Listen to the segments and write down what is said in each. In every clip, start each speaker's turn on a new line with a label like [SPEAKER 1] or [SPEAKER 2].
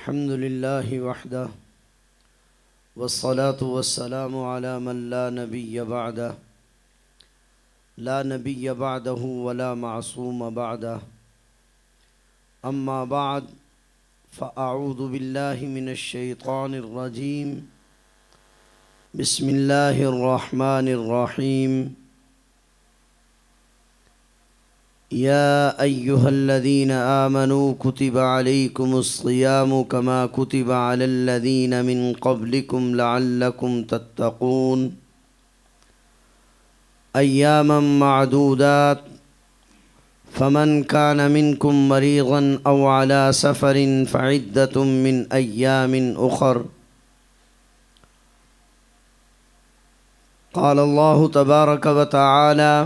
[SPEAKER 1] الحمد لله وحده والصلاة والسلام على من لا نبي بعده لا نبي بعده ولا معصوم بعده أما بعد فأعوذ بالله من الشيطان الرجيم بسم الله الرحمن الرحيم يا أيها الذين آمنوا كتب عليكم الصيام كما كتب على الذين من قبلكم لعلكم تتقون أياما معدودات فمن كان منكم مريضا أو على سفر فعدة من أيام أخر قال الله تبارك وتعالى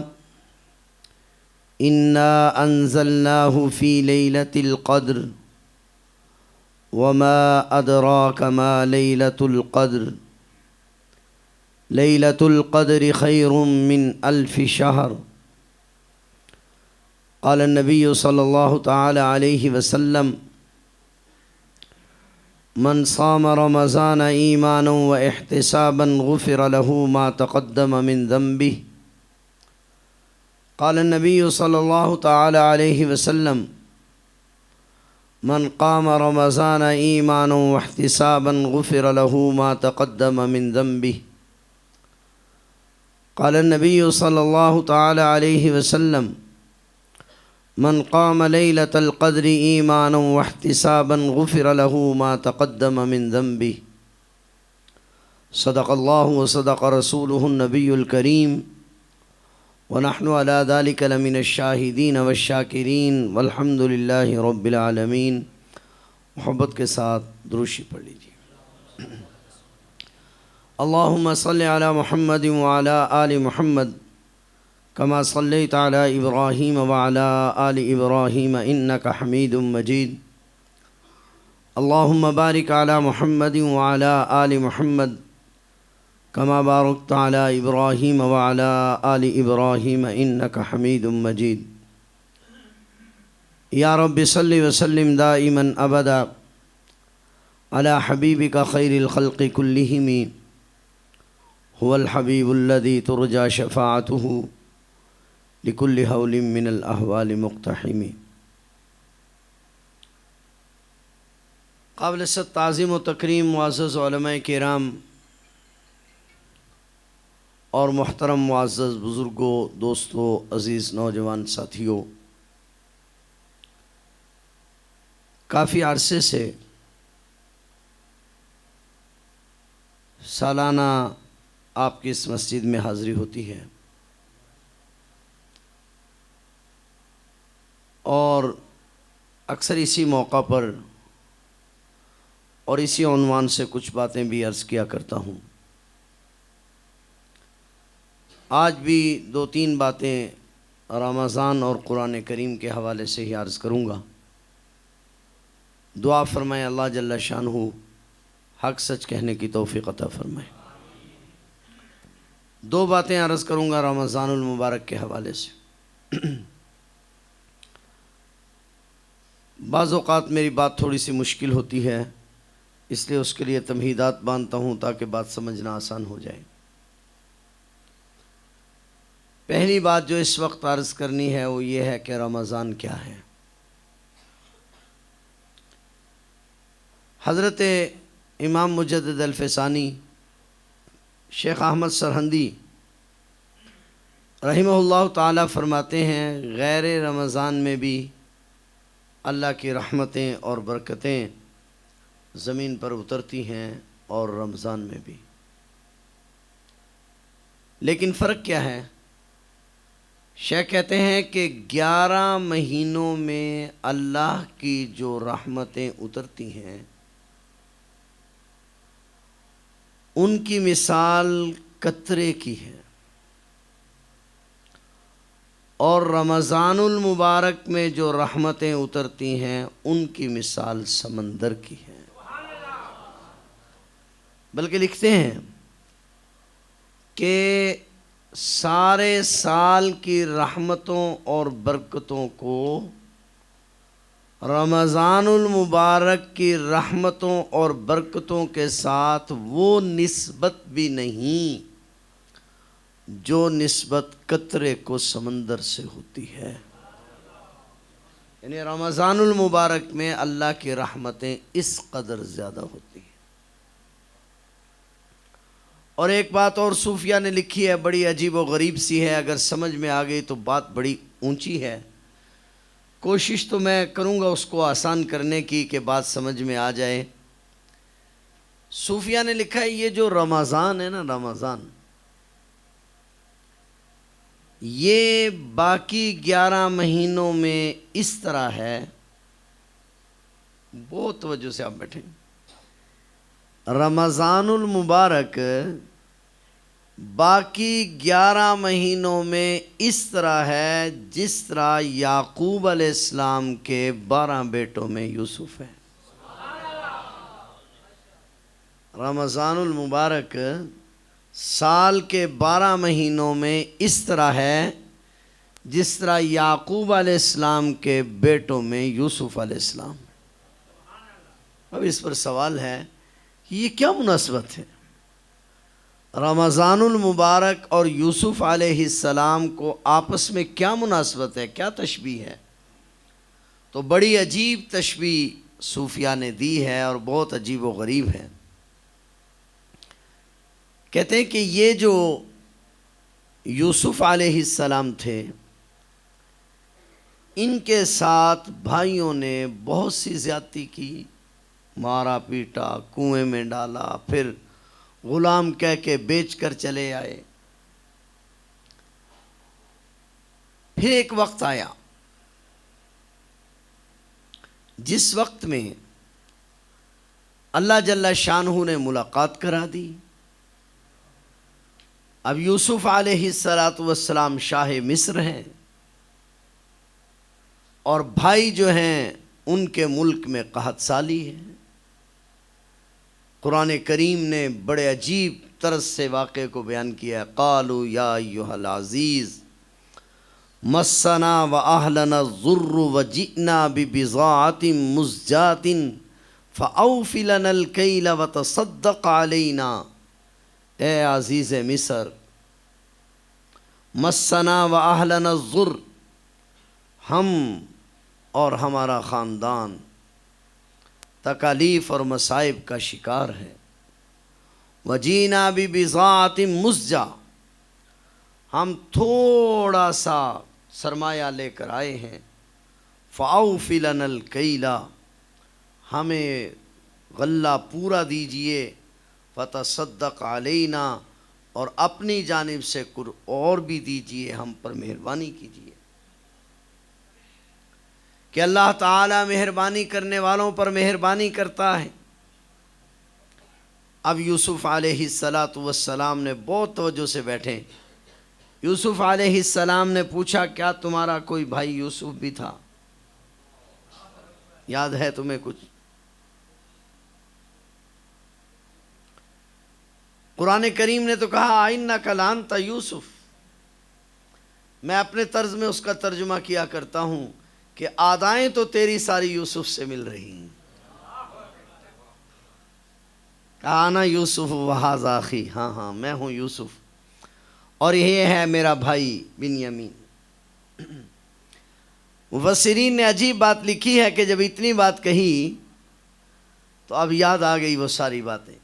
[SPEAKER 1] إنا أنزلناه في ليلة القدر وما أدراك ما ليلة القدر ليلة القدر خير من 1000 شهر قال النبي صلى الله تعالى عليه وسلم من صام رمضان إيمانا واحتسابا غفر له ما تقدم من ذنبه قال النبي صلى الله تعالى عليه وسلم من قام رمضان إيمانا واحتسابا غفر له ما تقدم من ذنبه قال النبي صلى الله تعالى عليه وسلم من قام ليلة القدر إيمانا واحتسابا غفر له ما تقدم من ذنبه صدق الله وصدق رسوله النبي الكريم ونحن على ذلك لمن الشاہدین والشاکرین والحمد للہ رب العالمین۔ محبت کے ساتھ دروشی پڑھ لیجیے۔ اللہم صلی علی محمد وعلی آل محمد کما صلیت علی ابراہیم وعلی آل ابراہیم انک حمید مجید۔ اللہم بارک علی محمد وعلی آل محمد کما بارکت علی ابراہیم وعلی آل ابراہیم انک حمید مجید۔ یا رب صلی وسلم دائما ابدا علی حبیبک خیر الخلق کلہم هو الحبیب الذی ترجى شفاعته لكل حول من الاحوال مقتحم۔ قابل صد تعظیم و تکریم معزز علماء کرام اور محترم معزز بزرگوں، دوستوں، عزیز نوجوان ساتھیوں، کافی عرصے سے سالانہ آپ کی اس مسجد میں حاضری ہوتی ہے اور اکثر اسی موقع پر اور اسی عنوان سے کچھ باتیں بھی عرض کیا کرتا ہوں۔ آج بھی 2-3 باتیں رمضان اور قرآن کریم کے حوالے سے ہی عرض کروں گا۔ دعا فرمائے اللہ جل شانہ حق سچ کہنے کی توفیق عطا فرمائے۔ 2 باتیں عرض کروں گا رمضان المبارک کے حوالے سے۔ بعض اوقات میری بات تھوڑی سی مشکل ہوتی ہے، اس لیے اس کے لیے تمہیدات باندھتا ہوں تاکہ بات سمجھنا آسان ہو جائے۔ پہلی بات جو اس وقت عرض کرنی ہے وہ یہ ہے کہ رمضان کیا ہے۔ حضرت امام مجدد الفسانی شیخ احمد سرہندی رحمہ اللہ تعالی فرماتے ہیں غیر رمضان میں بھی اللہ کی رحمتیں اور برکتیں زمین پر اترتی ہیں اور رمضان میں بھی، لیکن فرق کیا ہے؟ شیخ کہتے ہیں کہ 11 مہینوں میں اللہ کی جو رحمتیں اترتی ہیں ان کی مثال قطرے کی ہے، اور رمضان المبارک میں جو رحمتیں اترتی ہیں ان کی مثال سمندر کی ہے۔ بلکہ لکھتے ہیں کہ سارے سال کی رحمتوں اور برکتوں کو رمضان المبارک کی رحمتوں اور برکتوں کے ساتھ وہ نسبت بھی نہیں جو نسبت قطرے کو سمندر سے ہوتی ہے. یعنی رمضان المبارک میں اللہ کی رحمتیں اس قدر زیادہ ہوتی ہیں. اور ایک بات اور صوفیہ نے لکھی ہے، بڑی عجیب و غریب سی ہے، اگر سمجھ میں آ گئی تو بات بڑی اونچی ہے. کوشش تو میں کروں گا اس کو آسان کرنے کی کہ بات سمجھ میں آ جائے. صوفیہ نے لکھا ہے یہ جو رمضان ہے نا، رمضان یہ باقی 11 مہینوں میں اس طرح ہے. بہت توجہ سے آپ بیٹھیں. رمضان المبارک باقی 11 مہینوں میں اس طرح ہے جس طرح یعقوب علیہ السلام کے 12 بیٹوں میں یوسف ہے. رمضان المبارک سال کے 12 مہینوں میں اس طرح ہے جس طرح یعقوب علیہ السلام کے بیٹوں میں یوسف علیہ السلام. اب اس پر سوال ہے کہ یہ کیا مناسبت ہے؟ رمضان المبارک اور یوسف علیہ السلام کو آپس میں کیا مناسبت ہے، کیا تشبیہ ہے؟ تو بڑی عجیب تشبیہ صوفیہ نے دی ہے اور بہت عجیب و غریب ہے. کہتے ہیں کہ یہ جو یوسف علیہ السلام تھے ان کے ساتھ بھائیوں نے بہت سی زیادتی کی، مارا پیٹا، کنویں میں ڈالا، پھر غلام کہہ کے بیچ کر چلے آئے. پھر ایک وقت آیا جس وقت میں اللہ جل شانہ نے ملاقات کرا دی. اب یوسف علیہ السلام شاہ مصر ہیں اور بھائی جو ہیں ان کے ملک میں قحط سالی ہے. قرآن کریم نے بڑے عجیب طرز سے واقعے کو بیان کیا ہے. قالوا یا ایھا العزیز مسنا واہلنا الضر وجئنا ببضاعۃ مزجاۃ فاوف لنا الکیل وتصدق علینا. اے عزیز مصر، مسنا واہلنا الضر، ہم اور ہمارا خاندان تکالیف اور مصائب کا شکار ہے. وجینا ببضاعۃ مزجہ، ہم تھوڑا سا سرمایہ لے کر آئے ہیں. فاوف لنا الکیل، ہمیں غلہ پورا دیجئے. فتصدق علینا، اور اپنی جانب سے اور بھی دیجئے، ہم پر مہربانی کیجئے. کہ اللہ تعالیٰ مہربانی کرنے والوں پر مہربانی کرتا ہے. اب یوسف علیہ السلام نے بہت توجہ سے بیٹھے. یوسف علیہ السلام نے پوچھا کیا تمہارا کوئی بھائی یوسف بھی تھا؟ یاد ہے تمہیں کچھ؟ قرآن کریم نے تو کہا اِنَّکَ لَأَنْتَ یوسف. میں اپنے طرز میں اس کا ترجمہ کیا کرتا ہوں کہ آدائیں تو تیری ساری یوسف سے مل رہی ہیں. انا یوسف وہذا اخی، ہاں میں ہوں یوسف اور یہ ہے میرا بھائی بنیامین. مفسرین نے عجیب بات لکھی ہے کہ جب اتنی بات کہی تو اب یاد آ گئی وہ ساری باتیں.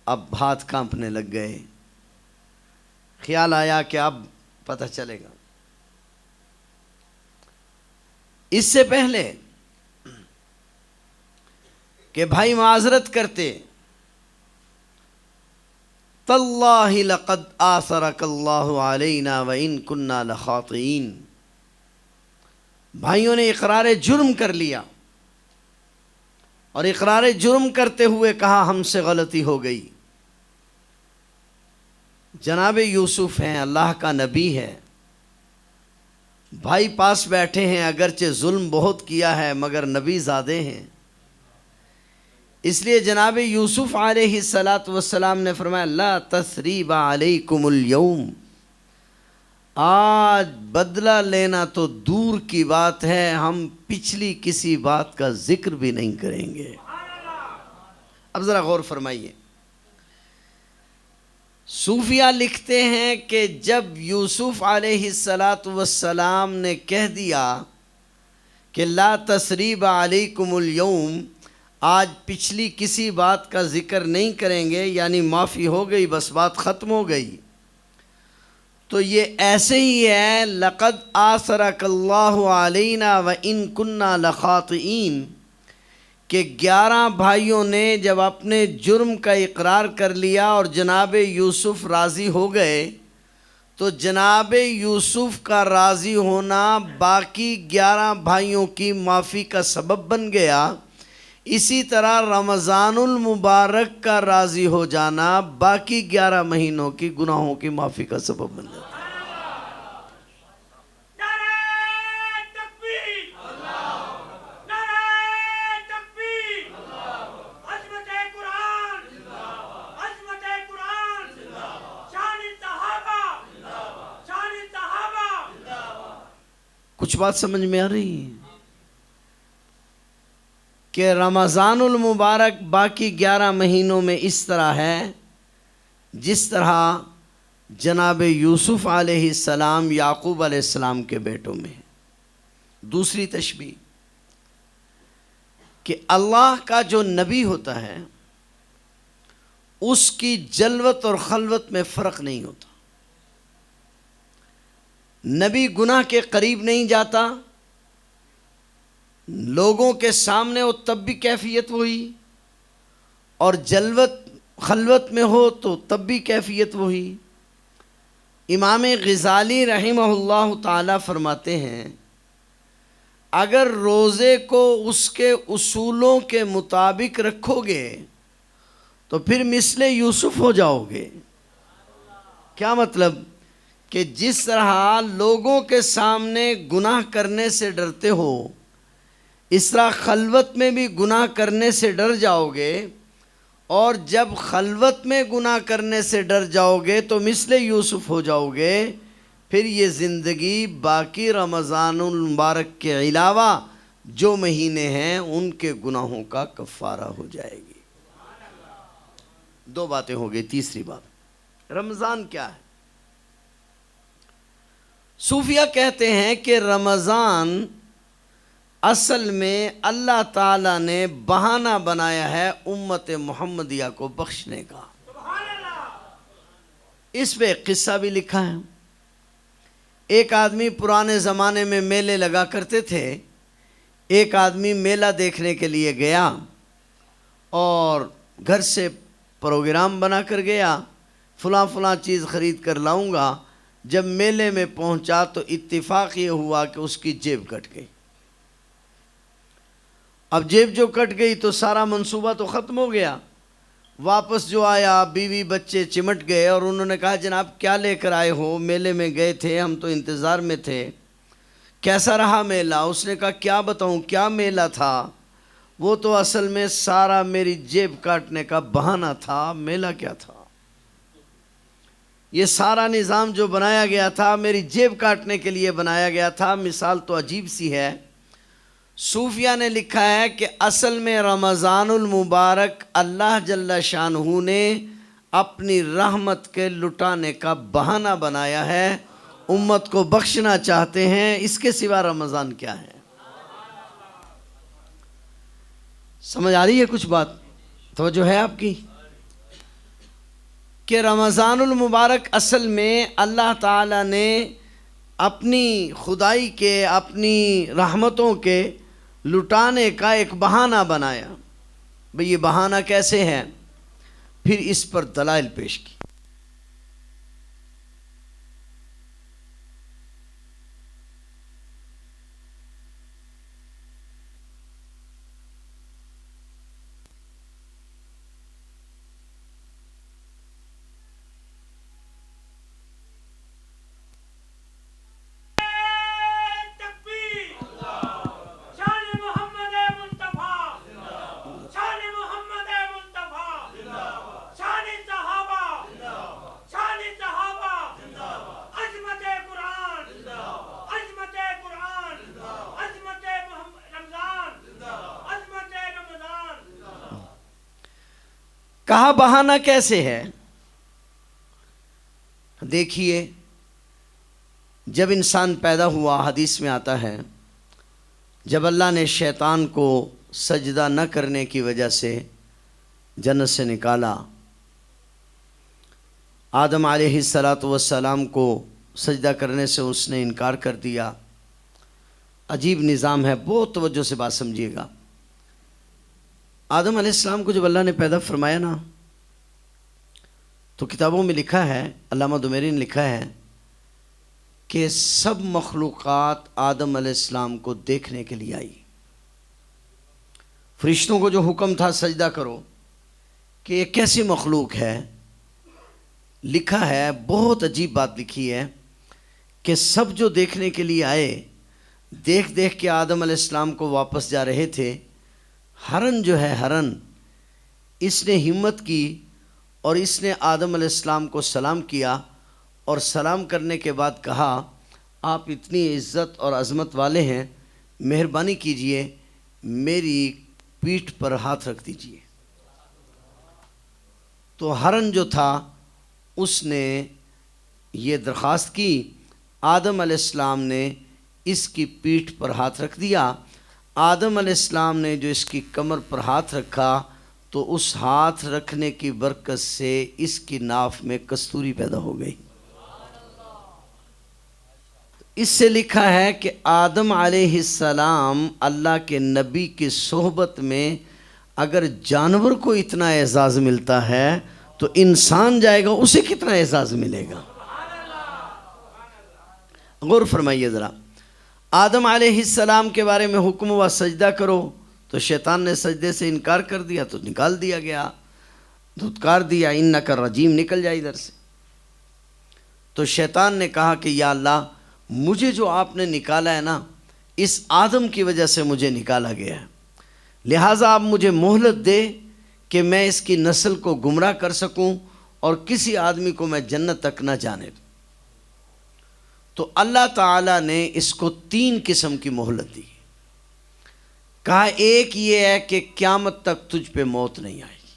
[SPEAKER 1] اب ہاتھ کانپنے لگ گئے. خیال آیا کہ اب پتہ چلے گا. اس سے پہلے کہ بھائی معذرت کرتے، تاللہ لقد آثرک اللہ علینا وإن کنا لخاطئین. بھائیوں نے اقرار جرم کر لیا اور اقرار جرم کرتے ہوئے کہا ہم سے غلطی ہو گئی. جناب یوسف ہیں، اللہ کا نبی ہے، بھائی پاس بیٹھے ہیں، اگرچہ ظلم بہت کیا ہے مگر نبی زادے ہیں. اس لیے جناب یوسف علیہ السلام نے فرمایا لا تثریب علیکم اليوم، آج بدلہ لینا تو دور دور کی بات ہے، ہم پچھلی کسی بات کا ذکر بھی نہیں کریں گے۔ اب ذرا غور فرمائیے، صوفیہ لکھتے ہیں کہ جب یوسف علیہ السلام نے کہہ دیا کہ لا تثریب علیکم اليوم، آج پچھلی کسی بات کا ذکر نہیں کریں گے، یعنی معافی ہو گئی، بس بات ختم ہو گئی، تو یہ ایسے ہی ہے لقد آثرک اللہ علینا وإن کنا لخاطئین، کہ 11 بھائیوں نے جب اپنے جرم کا اقرار کر لیا اور جناب یوسف راضی ہو گئے، تو جناب یوسف کا راضی ہونا باقی 11 بھائیوں کی معافی کا سبب بن گیا۔ اسی طرح رمضان المبارک کا راضی ہو جانا باقی 11 مہینوں کی گناہوں کی معافی کا سبب بن جاتا ہے۔ کچھ بات سمجھ میں آ رہی ہے کہ رمضان المبارک باقی 11 مہینوں میں اس طرح ہے جس طرح جناب یوسف علیہ السلام یعقوب علیہ السلام کے بیٹوں میں۔ دوسری تشبیہ کہ اللہ کا جو نبی ہوتا ہے اس کی جلوت اور خلوت میں فرق نہیں ہوتا۔ نبی گناہ کے قریب نہیں جاتا، لوگوں کے سامنے ہو تب بھی کیفیت وہی، اور جلوت خلوت میں ہو تو تب بھی کیفیت وہی۔ امام غزالی رحمہ اللہ تعالی فرماتے ہیں اگر روزے کو اس کے اصولوں کے مطابق رکھو گے تو پھر مثل یوسف ہو جاؤ گے۔ کیا مطلب؟ کہ جس طرح لوگوں کے سامنے گناہ کرنے سے ڈرتے ہو، اس طرح خلوت میں بھی گناہ کرنے سے ڈر جاؤ گے، اور جب خلوت میں گناہ کرنے سے ڈر جاؤ گے تو مثل یوسف ہو جاؤ گے، پھر یہ زندگی باقی رمضان المبارک کے علاوہ جو مہینے ہیں ان کے گناہوں کا کفارہ ہو جائے گی۔ 2 باتیں ہو گئی۔ تیسری بات، رمضان کیا ہے؟ صوفیہ کہتے ہیں کہ رمضان اصل میں اللہ تعالیٰ نے بہانہ بنایا ہے امت محمدیہ کو بخشنے کا۔ اس پہ ایک قصہ بھی لکھا ہے۔ ایک آدمی پرانے زمانے میں میلے لگا کرتے تھے، ایک آدمی میلہ دیکھنے کے لیے گیا اور گھر سے پروگرام بنا کر گیا، فلاں فلاں چیز خرید کر لاؤں گا۔ جب میلے میں پہنچا تو اتفاق یہ ہوا کہ اس کی جیب کٹ گئی۔ اب جیب جو کٹ گئی تو سارا منصوبہ تو ختم ہو گیا۔ واپس جو آیا بیوی بچے چمٹ گئے اور انہوں نے کہا جناب کیا لے کر آئے ہو؟ میلے میں گئے تھے، ہم تو انتظار میں تھے، کیسا رہا میلہ؟ اس نے کہا کیا بتاؤں، کیا میلہ تھا، وہ تو اصل میں سارا میری جیب کاٹنے کا بہانہ تھا، میلہ کیا تھا؟ یہ سارا نظام جو بنایا گیا تھا میری جیب کاٹنے کے لیے بنایا گیا تھا۔ مثال تو عجیب سی ہے۔ صوفیہ نے لکھا ہے کہ اصل میں رمضان المبارک اللہ جل شانہ نے اپنی رحمت کے لٹانے کا بہانہ بنایا ہے، امت کو بخشنا چاہتے ہیں، اس کے سوا رمضان کیا ہے؟ سمجھ آ رہی ہے کچھ بات؟ توجہ ہے آپ کی؟ کہ رمضان المبارک اصل میں اللہ تعالیٰ نے اپنی خدائی کے، اپنی رحمتوں کے لٹانے کا ایک بہانہ بنایا۔ بھئی یہ بہانہ کیسے ہے؟ پھر اس پر دلائل پیش کی۔ کہا بہانہ کیسے ہے؟ دیکھیے، جب انسان پیدا ہوا، حدیث میں آتا ہے، جب اللہ نے شیطان کو سجدہ نہ کرنے کی وجہ سے جنت سے نکالا، آدم علیہ السلام کو سجدہ کرنے سے اس نے انکار کر دیا۔ عجیب نظام ہے، بہت توجہ سے بات سمجھیے گا۔ آدم علیہ السلام کو جب اللہ نے پیدا فرمایا نا، تو کتابوں میں لکھا ہے، علامہ دمیری نے لکھا ہے کہ سب مخلوقات آدم علیہ السلام کو دیکھنے کے لیے آئی۔ فرشتوں کو جو حکم تھا سجدہ کرو، کہ یہ کیسی مخلوق ہے، لکھا ہے، بہت عجیب بات لکھی ہے کہ سب جو دیکھنے کے لیے آئے، دیکھ دیکھ کے آدم علیہ السلام کو واپس جا رہے تھے، ہرن جو ہے، ہرن، اس نے ہمت کی اور اس نے آدم علیہ السلام کو سلام کیا، اور سلام کرنے کے بعد کہا، آپ اتنی عزت اور عظمت والے ہیں، مہربانی کیجئے میری پیٹھ پر ہاتھ رکھ دیجئے۔ تو ہرن جو تھا اس نے یہ درخواست کی، آدم علیہ السلام نے اس کی پیٹھ پر ہاتھ رکھ دیا۔ آدم علیہ السلام نے جو اس کی کمر پر ہاتھ رکھا، تو اس ہاتھ رکھنے کی برکت سے اس کی ناف میں کستوری پیدا ہو گئی۔ اس سے لکھا ہے کہ آدم علیہ السلام اللہ کے نبی کی صحبت میں اگر جانور کو اتنا اعزاز ملتا ہے تو انسان جائے گا، اسے کتنا اعزاز ملے گا؟ غور فرمائیے ذرا۔ آدم علیہ السلام کے بارے میں حکم ہوا سجدہ کرو، تو شیطان نے سجدے سے انکار کر دیا، تو نکال دیا گیا، دھتکار دیا، انک الرجیم، نکل جائے ادھر سے۔ تو شیطان نے کہا کہ یا اللہ، مجھے جو آپ نے نکالا ہے نا، اس آدم کی وجہ سے مجھے نکالا گیا ہے، لہٰذا آپ مجھے مہلت دے کہ میں اس کی نسل کو گمراہ کر سکوں اور کسی آدمی کو میں جنت تک نہ جانے دوں۔ تو اللہ تعالیٰ نے اس کو 3 قسم کی مہلت دی۔ کہا ایک یہ ہے کہ قیامت تک تجھ پہ موت نہیں آئے گی،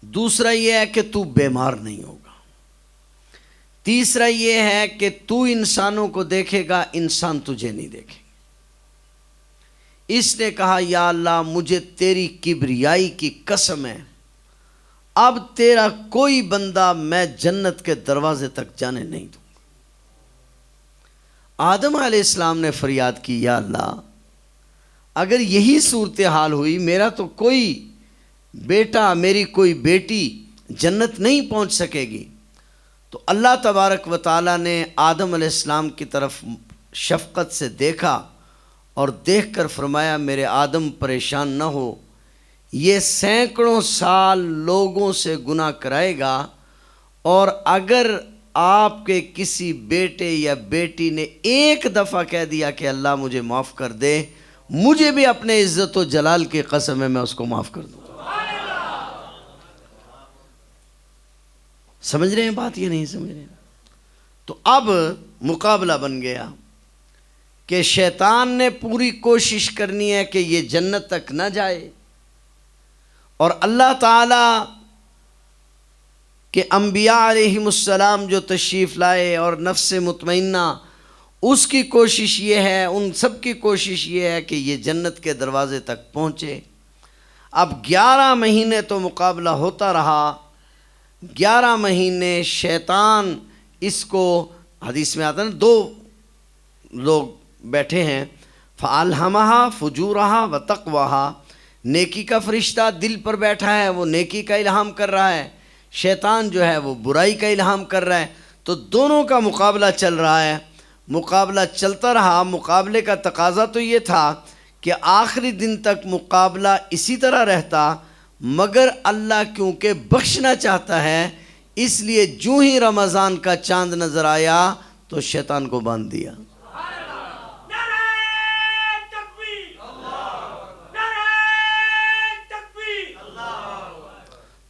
[SPEAKER 1] دوسرا یہ ہے کہ تو بیمار نہیں ہوگا، تیسرا یہ ہے کہ تو انسانوں کو دیکھے گا، انسان تجھے نہیں دیکھے گا۔ اس نے کہا یا اللہ، مجھے تیری کبریائی کی قسم ہے، اب تیرا کوئی بندہ میں جنت کے دروازے تک جانے نہیں دوں۔ آدم علیہ السلام نے فریاد کی، یا اللہ، اگر یہی صورتحال ہوئی، میرا تو کوئی بیٹا، میری کوئی بیٹی جنت نہیں پہنچ سکے گی۔ تو اللہ تبارک و تعالیٰ نے آدم علیہ السلام کی طرف شفقت سے دیکھا اور دیکھ کر فرمایا، میرے آدم پریشان نہ ہو، یہ سینکڑوں سال لوگوں سے گناہ کرائے گا، اور اگر آپ کے کسی بیٹے یا بیٹی نے ایک دفعہ کہہ دیا کہ اللہ مجھے معاف کر دے، مجھے بھی اپنے عزت و جلال کی قسم ہے میں اس کو معاف کر دوں۔ سمجھ رہے ہیں بات یہ نہیں سمجھ رہے ہیں؟ تو اب مقابلہ بن گیا کہ شیطان نے پوری کوشش کرنی ہے کہ یہ جنت تک نہ جائے، اور اللہ تعالیٰ کہ انبیاء علیہم السلام جو تشریف لائے اور نفس مطمئنہ، اس کی کوشش یہ ہے، ان سب کی کوشش یہ ہے کہ یہ جنت کے دروازے تک پہنچے۔ اب 11 مہینے تو مقابلہ ہوتا رہا، 11 مہینے شیطان اس کو، حدیث میں آتا ہے نا، 2 لوگ بیٹھے ہیں، فَأَلْهَمَهَا فُجُورَهَا وَتَقْوَاهَا، نیکی کا فرشتہ دل پر بیٹھا ہے، وہ نیکی کا الہام کر رہا ہے، شیطان جو ہے وہ برائی کا الہام کر رہا ہے، تو دونوں کا مقابلہ چل رہا ہے۔ مقابلہ چلتا رہا، مقابلے کا تقاضا تو یہ تھا کہ آخری دن تک مقابلہ اسی طرح رہتا، مگر اللہ کیونکہ بخشنا چاہتا ہے، اس لیے جو ہی رمضان کا چاند نظر آیا تو شیطان کو باندھ دیا۔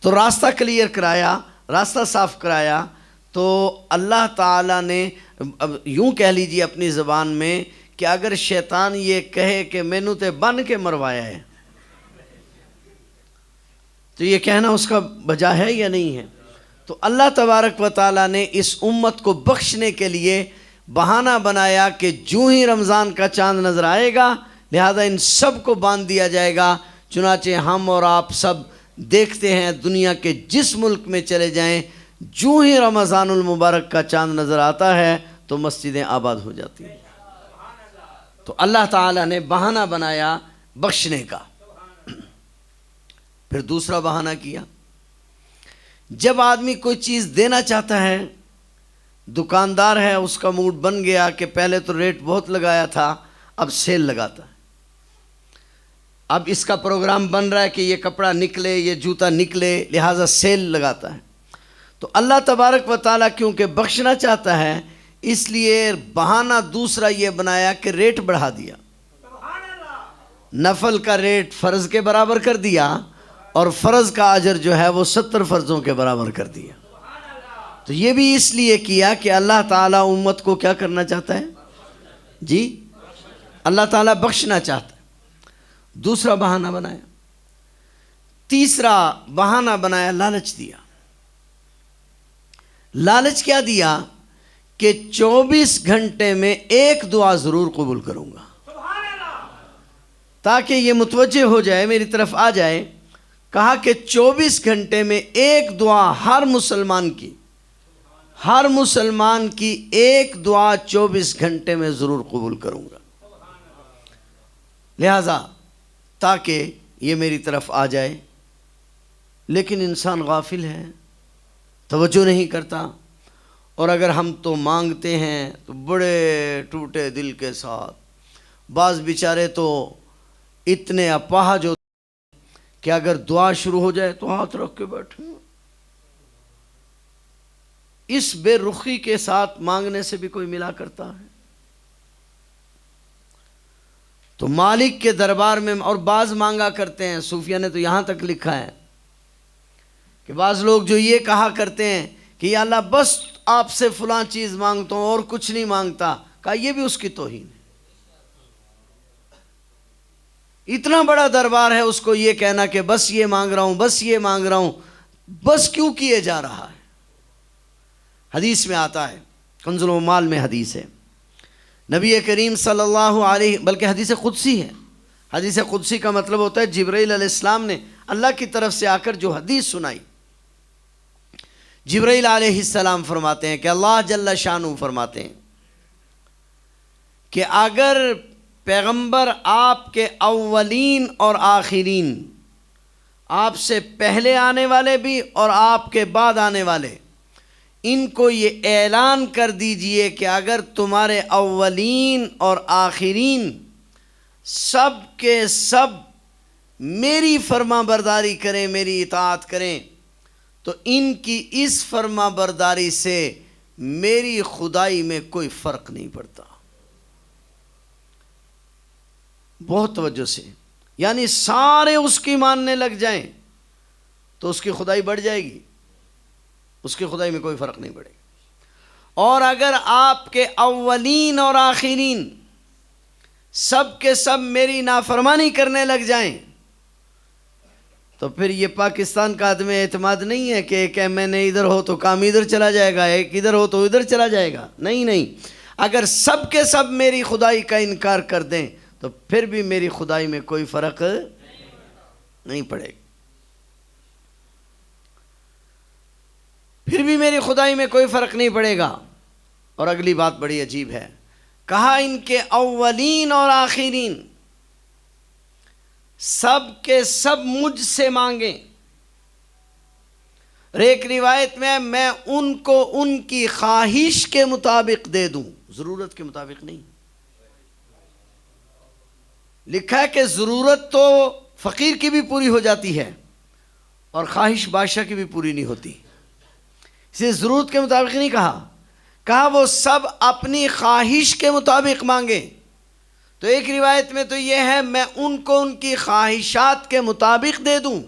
[SPEAKER 1] تو راستہ کلیئر کرایا، راستہ صاف کرایا، تو اللہ تعالیٰ نے، اب یوں کہہ لیجیے اپنی زبان میں، کہ اگر شیطان یہ کہے کہ مینوں تے بن کے مروایا ہے، تو یہ کہنا اس کا بجا ہے یا نہیں ہے؟ تو اللہ تبارک و تعالیٰ نے اس امت کو بخشنے کے لیے بہانہ بنایا کہ جو ہی رمضان کا چاند نظر آئے گا لہذا ان سب کو باندھ دیا جائے گا۔ چنانچہ ہم اور آپ سب دیکھتے ہیں دنیا کے جس ملک میں چلے جائیں، جو ہی رمضان المبارک کا چاند نظر آتا ہے تو مسجدیں آباد ہو جاتی ہیں۔ تو اللہ تعالیٰ نے بہانہ بنایا بخشنے کا۔ پھر دوسرا بہانہ کیا، جب آدمی کوئی چیز دینا چاہتا ہے، دکاندار ہے، اس کا موڈ بن گیا کہ پہلے تو ریٹ بہت لگایا تھا، اب سیل لگاتا ہے، اب اس کا پروگرام بن رہا ہے کہ یہ کپڑا نکلے، یہ جوتا نکلے، لہٰذا سیل لگاتا ہے۔ تو اللہ تبارک و تعالیٰ کیونکہ بخشنا چاہتا ہے اس لیے بہانہ دوسرا یہ بنایا کہ ریٹ بڑھا دیا، نفل کا ریٹ فرض کے برابر کر دیا اور فرض کا اجر جو ہے وہ 70 فرضوں کے برابر کر دیا۔ تو یہ بھی اس لیے کیا کہ اللہ تعالیٰ امت کو کیا کرنا چاہتا ہے؟ جی، اللہ تعالیٰ بخشنا چاہتا ہے۔ دوسرا بہانہ بنایا۔ تیسرا بہانہ بنایا، لالچ دیا۔ لالچ کیا دیا؟ کہ 24 گھنٹے میں ایک دعا ضرور قبول کروں گا، تاکہ یہ متوجہ ہو جائے، میری طرف آ جائے۔ کہا کہ 24 گھنٹے میں ایک دعا ہر مسلمان کی ایک دعا 24 گھنٹے میں ضرور قبول کروں گا، لہذا تاکہ یہ میری طرف آ جائے۔ لیکن انسان غافل ہے، توجہ نہیں کرتا، اور اگر ہم تو مانگتے ہیں تو بڑے ٹوٹے دل کے ساتھ، بعض بیچارے تو اتنے اپاہج ہوتے کہ اگر دعا شروع ہو جائے تو ہاتھ رکھ کے بیٹھیں۔ اس بے رخی کے ساتھ مانگنے سے بھی کوئی ملا کرتا ہے؟ تو مالک کے دربار میں، اور بعض مانگا کرتے ہیں، صوفیہ نے تو یہاں تک لکھا ہے کہ بعض لوگ جو یہ کہا کرتے ہیں کہ یا اللہ بس آپ سے فلاں چیز مانگتا ہوں اور کچھ نہیں مانگتا، کہا یہ بھی اس کی توہین ہے۔ اتنا بڑا دربار ہے، اس کو یہ کہنا کہ بس یہ مانگ رہا ہوں، بس یہ مانگ رہا ہوں، بس کیوں کیے جا رہا ہے؟ حدیث میں آتا ہے، کنز العمال میں حدیث ہے، نبی کریم صلی اللہ علیہ، بلکہ حدیث قدسی ہے۔ حدیث قدسی کا مطلب ہوتا ہے جبرائیل علیہ السلام نے اللہ کی طرف سے آ کر جو حدیث سنائی۔ جبرائیل علیہ السلام فرماتے ہیں کہ اللہ جل شانہ فرماتے ہیں کہ اگر پیغمبر آپ کے اولین اور آخرین، آپ سے پہلے آنے والے بھی اور آپ کے بعد آنے والے، ان کو یہ اعلان کر دیجئے کہ اگر تمہارے اولین اور آخرین سب کے سب میری فرما برداری کریں، میری اطاعت کریں، تو ان کی اس فرما برداری سے میری خدائی میں کوئی فرق نہیں پڑتا۔ بہت توجہ سے، یعنی سارے اس کی ماننے لگ جائیں تو اس کی خدائی بڑھ جائے گی، اس کی خدائی میں کوئی فرق نہیں پڑے گا۔ اور اگر آپ کے اولین اور آخرین سب کے سب میری نافرمانی کرنے لگ جائیں تو پھر یہ پاکستان کا عدم اعتماد نہیں ہے کہ ایک ایم این اے ادھر ہو تو کام ادھر چلا جائے گا، ایک ادھر ہو تو ادھر چلا جائے گا۔ نہیں، اگر سب کے سب میری خدائی کا انکار کر دیں تو پھر بھی میری خدائی میں کوئی فرق نہیں پڑے گا، پھر بھی میری خدائی میں کوئی فرق نہیں پڑے گا۔ اور اگلی بات بڑی عجیب ہے، کہا ان کے اولین اور آخرین سب کے سب مجھ سے مانگیں، اور ایک روایت میں ان کو ان کی خواہش کے مطابق دے دوں، ضرورت کے مطابق نہیں۔ لکھا ہے کہ ضرورت تو فقیر کی بھی پوری ہو جاتی ہے اور خواہش بادشاہ کی بھی پوری نہیں ہوتی، اس لیے ضرورت کے مطابق نہیں کہا وہ سب اپنی خواہش کے مطابق مانگے۔ تو ایک روایت میں تو یہ ہے میں ان کو ان کی خواہشات کے مطابق دے دوں،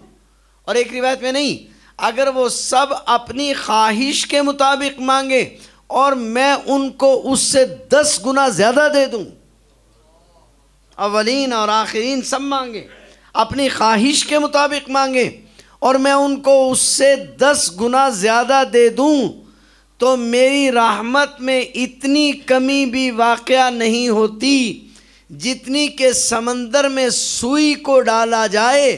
[SPEAKER 1] اور ایک روایت میں نہیں، اگر وہ سب اپنی خواہش کے مطابق مانگے اور میں ان کو اس سے 10 گنا زیادہ دے دوں۔ اولین اور آخرین سب مانگے، اپنی خواہش کے مطابق مانگے، اور میں ان کو اس سے 10 گنا زیادہ دے دوں تو میری رحمت میں اتنی کمی بھی واقعہ نہیں ہوتی جتنی کہ سمندر میں سوئی کو ڈالا جائے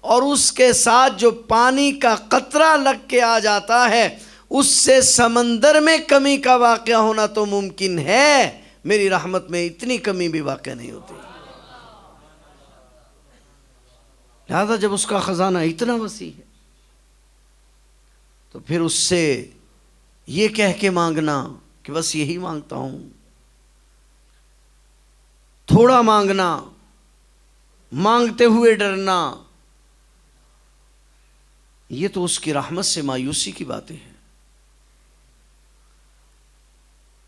[SPEAKER 1] اور اس کے ساتھ جو پانی کا قطرہ لگ کے آ جاتا ہے اس سے سمندر میں کمی کا واقعہ ہونا تو ممکن ہے، میری رحمت میں اتنی کمی بھی واقع نہیں ہوتی۔ لہذا جب اس کا خزانہ اتنا وسیع ہے تو پھر اس سے یہ کہہ کے مانگنا کہ بس یہی مانگتا ہوں، تھوڑا مانگنا، مانگتے ہوئے ڈرنا، یہ تو اس کی رحمت سے مایوسی کی باتیں ہیں۔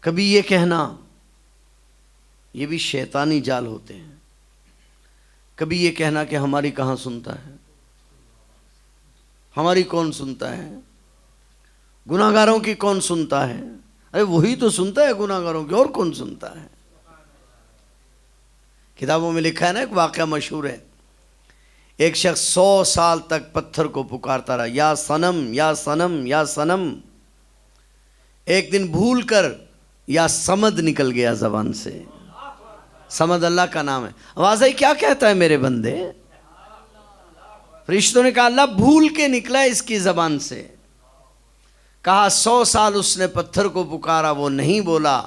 [SPEAKER 1] کبھی یہ کہنا، یہ بھی شیطانی جال ہوتے ہیں۔ کبھی یہ کہنا کہ ہماری کہاں سنتا ہے، ہماری کون سنتا ہے، گناہگاروں کی کون سنتا ہے؟ ارے وہی تو سنتا ہے گناہگاروں کی، اور کون سنتا ہے؟ کتابوں میں لکھا ہے نا، ایک واقعہ مشہور ہے، ایک شخص 100 سال تک پتھر کو پکارتا رہا، یا صنم یا صنم یا صنم۔ ایک دن بھول کر یا صمد نکل گیا زبان سے۔ صمد اللہ کا نام ہے۔ آواز آئی، کیا کہتا ہے میرے بندے؟ فرشتوں نے کہا اللہ بھول کے نکلا اس کی زبان سے۔ کہا 100 سال اس نے پتھر کو پکارا، وہ نہیں بولا،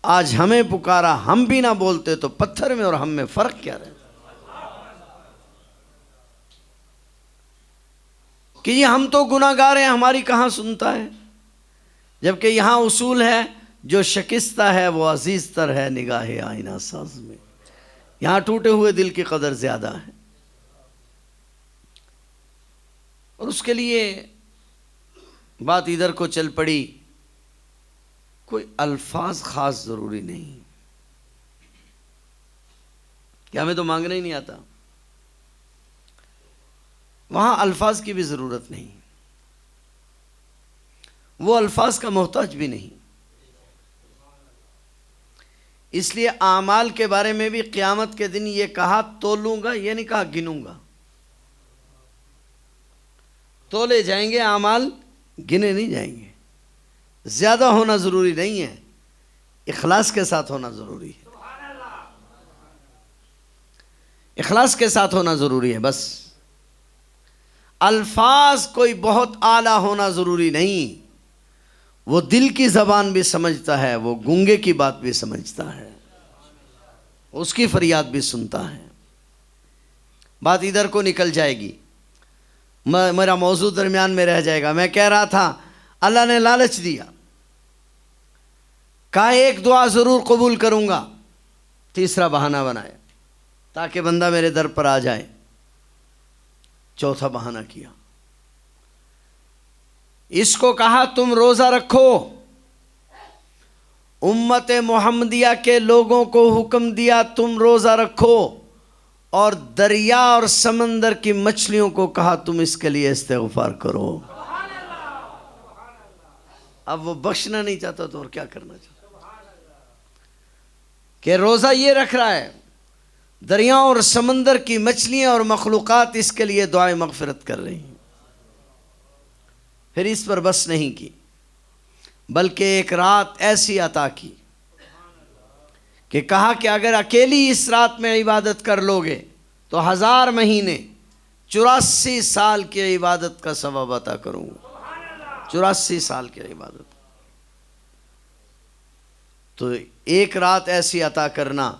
[SPEAKER 1] آج ہمیں پکارا، ہم بھی نہ بولتے تو پتھر میں اور ہم میں فرق کیا رہتا کہ یہ ہم تو گناہگار ہیں، ہماری کہاں سنتا ہے؟ جبکہ یہاں اصول ہے، جو شکستہ ہے وہ عزیز تر ہے نگاہ آئینہ ساز میں۔ یہاں ٹوٹے ہوئے دل کی قدر زیادہ ہے، اور اس کے لیے بات ادھر کو چل پڑی، کوئی الفاظ خاص ضروری نہیں کہ ہمیں تو مانگنا ہی نہیں آتا، وہاں الفاظ کی بھی ضرورت نہیں، وہ الفاظ کا محتاج بھی نہیں۔ اس لیے اعمال کے بارے میں بھی قیامت کے دن یہ کہا تولوں گا، یہ نہیں کہا گنوں گا۔ تولے جائیں گے اعمال، گنے نہیں جائیں گے۔ زیادہ ہونا ضروری نہیں ہے، اخلاص کے ساتھ ہونا ضروری ہے، اخلاص کے ساتھ ہونا ضروری ہے بس۔ الفاظ کوئی بہت اعلیٰ ہونا ضروری نہیں، وہ دل کی زبان بھی سمجھتا ہے، وہ گونگے کی بات بھی سمجھتا ہے، اس کی فریاد بھی سنتا ہے۔ بات ادھر کو نکل جائے گی، میرا موضوع درمیان میں رہ جائے گا۔ میں کہہ رہا تھا اللہ نے لالچ دیا، کہا ایک دعا ضرور قبول کروں گا، تیسرا بہانہ بنایا تاکہ بندہ میرے در پر آ جائے، چوتھا بہانہ کیا، اس کو کہا تم روزہ رکھو، امت محمدیہ کے لوگوں کو حکم دیا تم روزہ رکھو، اور دریا اور سمندر کی مچھلیوں کو کہا تم اس کے لیے استغفار کرو۔ اب وہ بخشنا نہیں چاہتا تو اور کیا کرنا چاہتا؟ کہ روزہ یہ رکھ رہا ہے، دریاؤں اور سمندر کی مچھلیاں اور مخلوقات اس کے لیے دعائیں مغفرت کر رہی ہیں۔ پھر اس پر بس نہیں کی، بلکہ ایک رات ایسی عطا کی کہ کہا کہ اگر اکیلی اس رات میں عبادت کر لوگے تو 1000 مہینے 84 سال کی عبادت کا ثواب عطا کروں گا۔ 84 سال کی عبادت، تو ایک رات ایسی عطا کرنا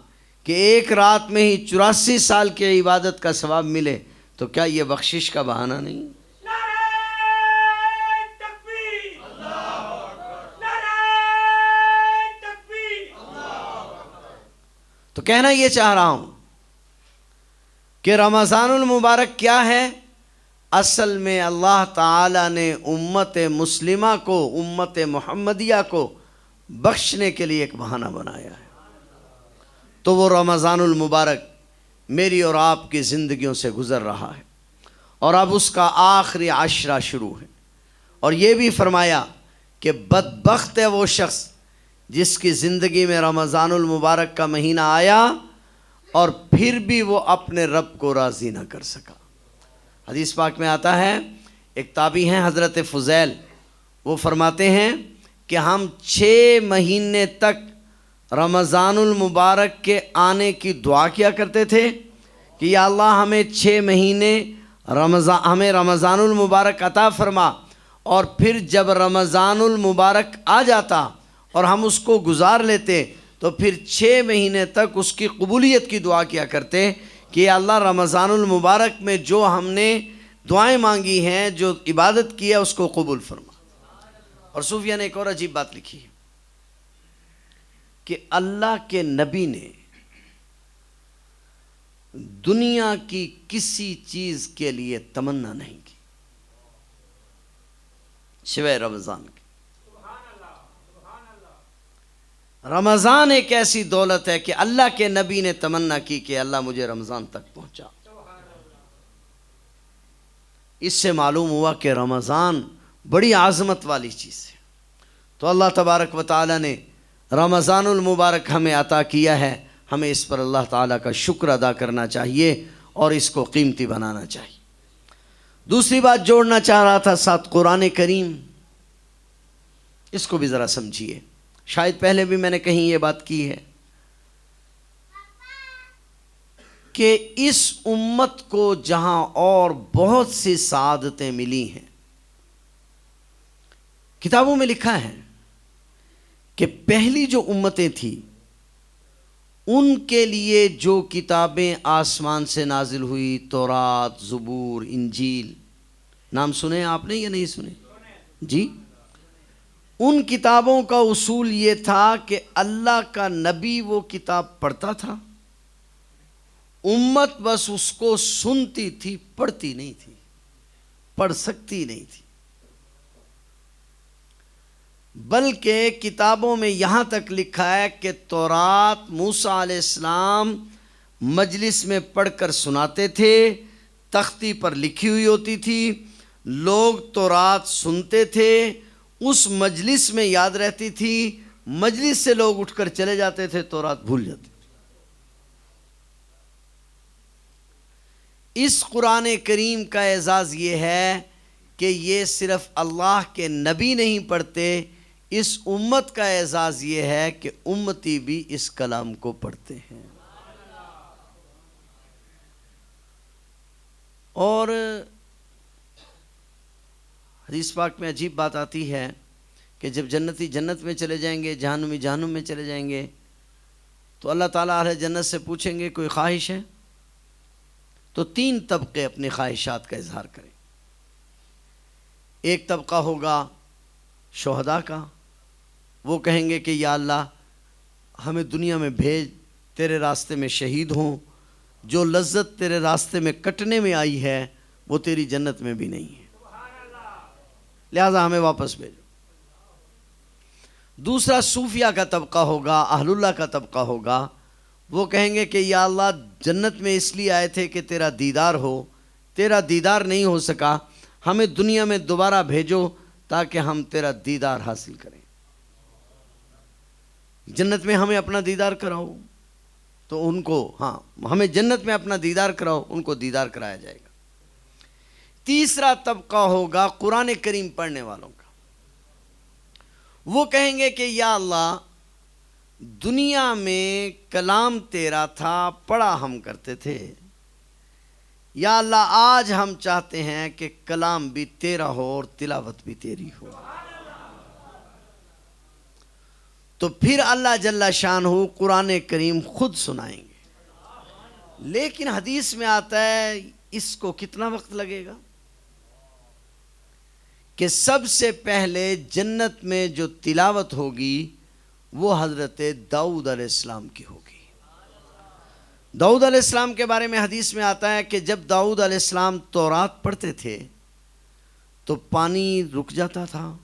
[SPEAKER 1] کہ ایک رات میں ہی 84 سال کی عبادت کا ثواب ملے، تو کیا یہ بخشش کا بہانہ نہیں؟ تو کہنا یہ چاہ رہا ہوں کہ رمضان المبارک کیا ہے؟ اصل میں اللہ تعالیٰ نے امت مسلمہ کو، امت محمدیہ کو بخشنے کے لیے ایک بہانہ بنایا ہے۔ تو وہ رمضان المبارک میری اور آپ کی زندگیوں سے گزر رہا ہے، اور اب اس کا آخری عشرہ شروع ہے، اور یہ بھی فرمایا کہ بدبخت ہے وہ شخص جس کی زندگی میں رمضان المبارک کا مہینہ آیا اور پھر بھی وہ اپنے رب کو راضی نہ کر سکا۔ حدیث پاک میں آتا ہے، ایک تابعی ہیں حضرت فضیل، وہ فرماتے ہیں کہ ہم 6 مہینے تک رمضان المبارک کے آنے کی دعا کیا کرتے تھے کہ یا اللہ ہمیں 6 مہینے ہمیں رمضان المبارک عطا فرما، اور پھر جب رمضان المبارک آ جاتا اور ہم اس کو گزار لیتے تو پھر 6 مہینے تک اس کی قبولیت کی دعا کیا کرتے کہ یا اللہ رمضان المبارک میں جو ہم نے دعائیں مانگی ہیں، جو عبادت کی ہے، اس کو قبول فرما۔ اور صوفیہ نے ایک اور عجیب بات لکھی ہے کہ اللہ کے نبی نے دنیا کی کسی چیز کے لیے تمنا نہیں کی سوائے رمضان کے۔ رمضان ایک ایسی دولت ہے کہ اللہ کے نبی نے تمنا کی کہ اللہ مجھے رمضان تک پہنچا۔ اس سے معلوم ہوا کہ رمضان بڑی عظمت والی چیز ہے۔ تو اللہ تبارک و تعالی نے رمضان المبارک ہمیں عطا کیا ہے، ہمیں اس پر اللہ تعالیٰ کا شکر ادا کرنا چاہیے اور اس کو قیمتی بنانا چاہیے۔ دوسری بات جوڑنا چاہ رہا تھا ساتھ قرآن کریم، اس کو بھی ذرا سمجھیے، شاید پہلے بھی میں نے کہیں یہ بات کی ہے کہ اس امت کو جہاں اور بہت سی سعادتیں ملی ہیں، کتابوں میں لکھا ہے کہ پہلی جو امتیں تھیں ان کے لیے جو کتابیں آسمان سے نازل ہوئی، تورات، زبور، انجیل، نام سنے آپ نے یا نہیں سنے؟ جی، ان کتابوں کا اصول یہ تھا کہ اللہ کا نبی وہ کتاب پڑھتا تھا، امت بس اس کو سنتی تھی، پڑھتی نہیں تھی، پڑھ سکتی نہیں تھی۔ بلکہ کتابوں میں یہاں تک لکھا ہے کہ تورات موسیٰ علیہ السلام مجلس میں پڑھ کر سناتے تھے، تختی پر لکھی ہوئی ہوتی تھی، لوگ تورات سنتے تھے، اس مجلس میں یاد رہتی تھی، مجلس سے لوگ اٹھ کر چلے جاتے تھے، تورات بھول جاتے تھے۔ اس قرآن کریم کا اعزاز یہ ہے کہ یہ صرف اللہ کے نبی نہیں پڑھتے، اس امت کا اعزاز یہ ہے کہ امتی بھی اس کلام کو پڑھتے ہیں۔ اور حدیث پاک میں عجیب بات آتی ہے کہ جب جنتی جنت میں چلے جائیں گے، جہنمی جہنم میں چلے جائیں گے، تو اللہ تعالیٰ اہل جنت سے پوچھیں گے کوئی خواہش ہے؟ تو 3 طبقے اپنی خواہشات کا اظہار کریں۔ ایک طبقہ ہوگا شہداء کا، وہ کہیں گے کہ یا اللہ ہمیں دنیا میں بھیج، تیرے راستے میں شہید ہوں، جو لذت تیرے راستے میں کٹنے میں آئی ہے وہ تیری جنت میں بھی نہیں ہے، لہذا ہمیں واپس بھیجو۔ دوسرا صوفیہ کا طبقہ ہوگا، اہل اللہ کا طبقہ ہوگا، وہ کہیں گے کہ یا اللہ جنت میں اس لیے آئے تھے کہ تیرا دیدار ہو، تیرا دیدار نہیں ہو سکا، ہمیں دنیا میں دوبارہ بھیجو تاکہ ہم تیرا دیدار حاصل کریں، جنت میں ہمیں اپنا دیدار کراؤ۔ تو ان کو ہمیں جنت میں اپنا دیدار کراؤ، ان کو دیدار کرایا جائے گا۔ تیسرا طبقہ ہوگا قرآن کریم پڑھنے والوں کا، وہ کہیں گے کہ یا اللہ دنیا میں کلام تیرا تھا، پڑھا ہم کرتے تھے، یا اللہ آج ہم چاہتے ہیں کہ کلام بھی تیرا ہو اور تلاوت بھی تیری ہو۔ تو پھر اللہ جل شانہ قرآن کریم خود سنائیں گے۔ لیکن حدیث میں آتا ہے اس کو کتنا وقت لگے گا کہ سب سے پہلے جنت میں جو تلاوت ہوگی وہ حضرت داؤد علیہ السلام کی ہوگی۔ داؤد علیہ السلام کے بارے میں حدیث میں آتا ہے کہ جب داؤد علیہ السلام تورات پڑھتے تھے تو پانی رک جاتا تھا،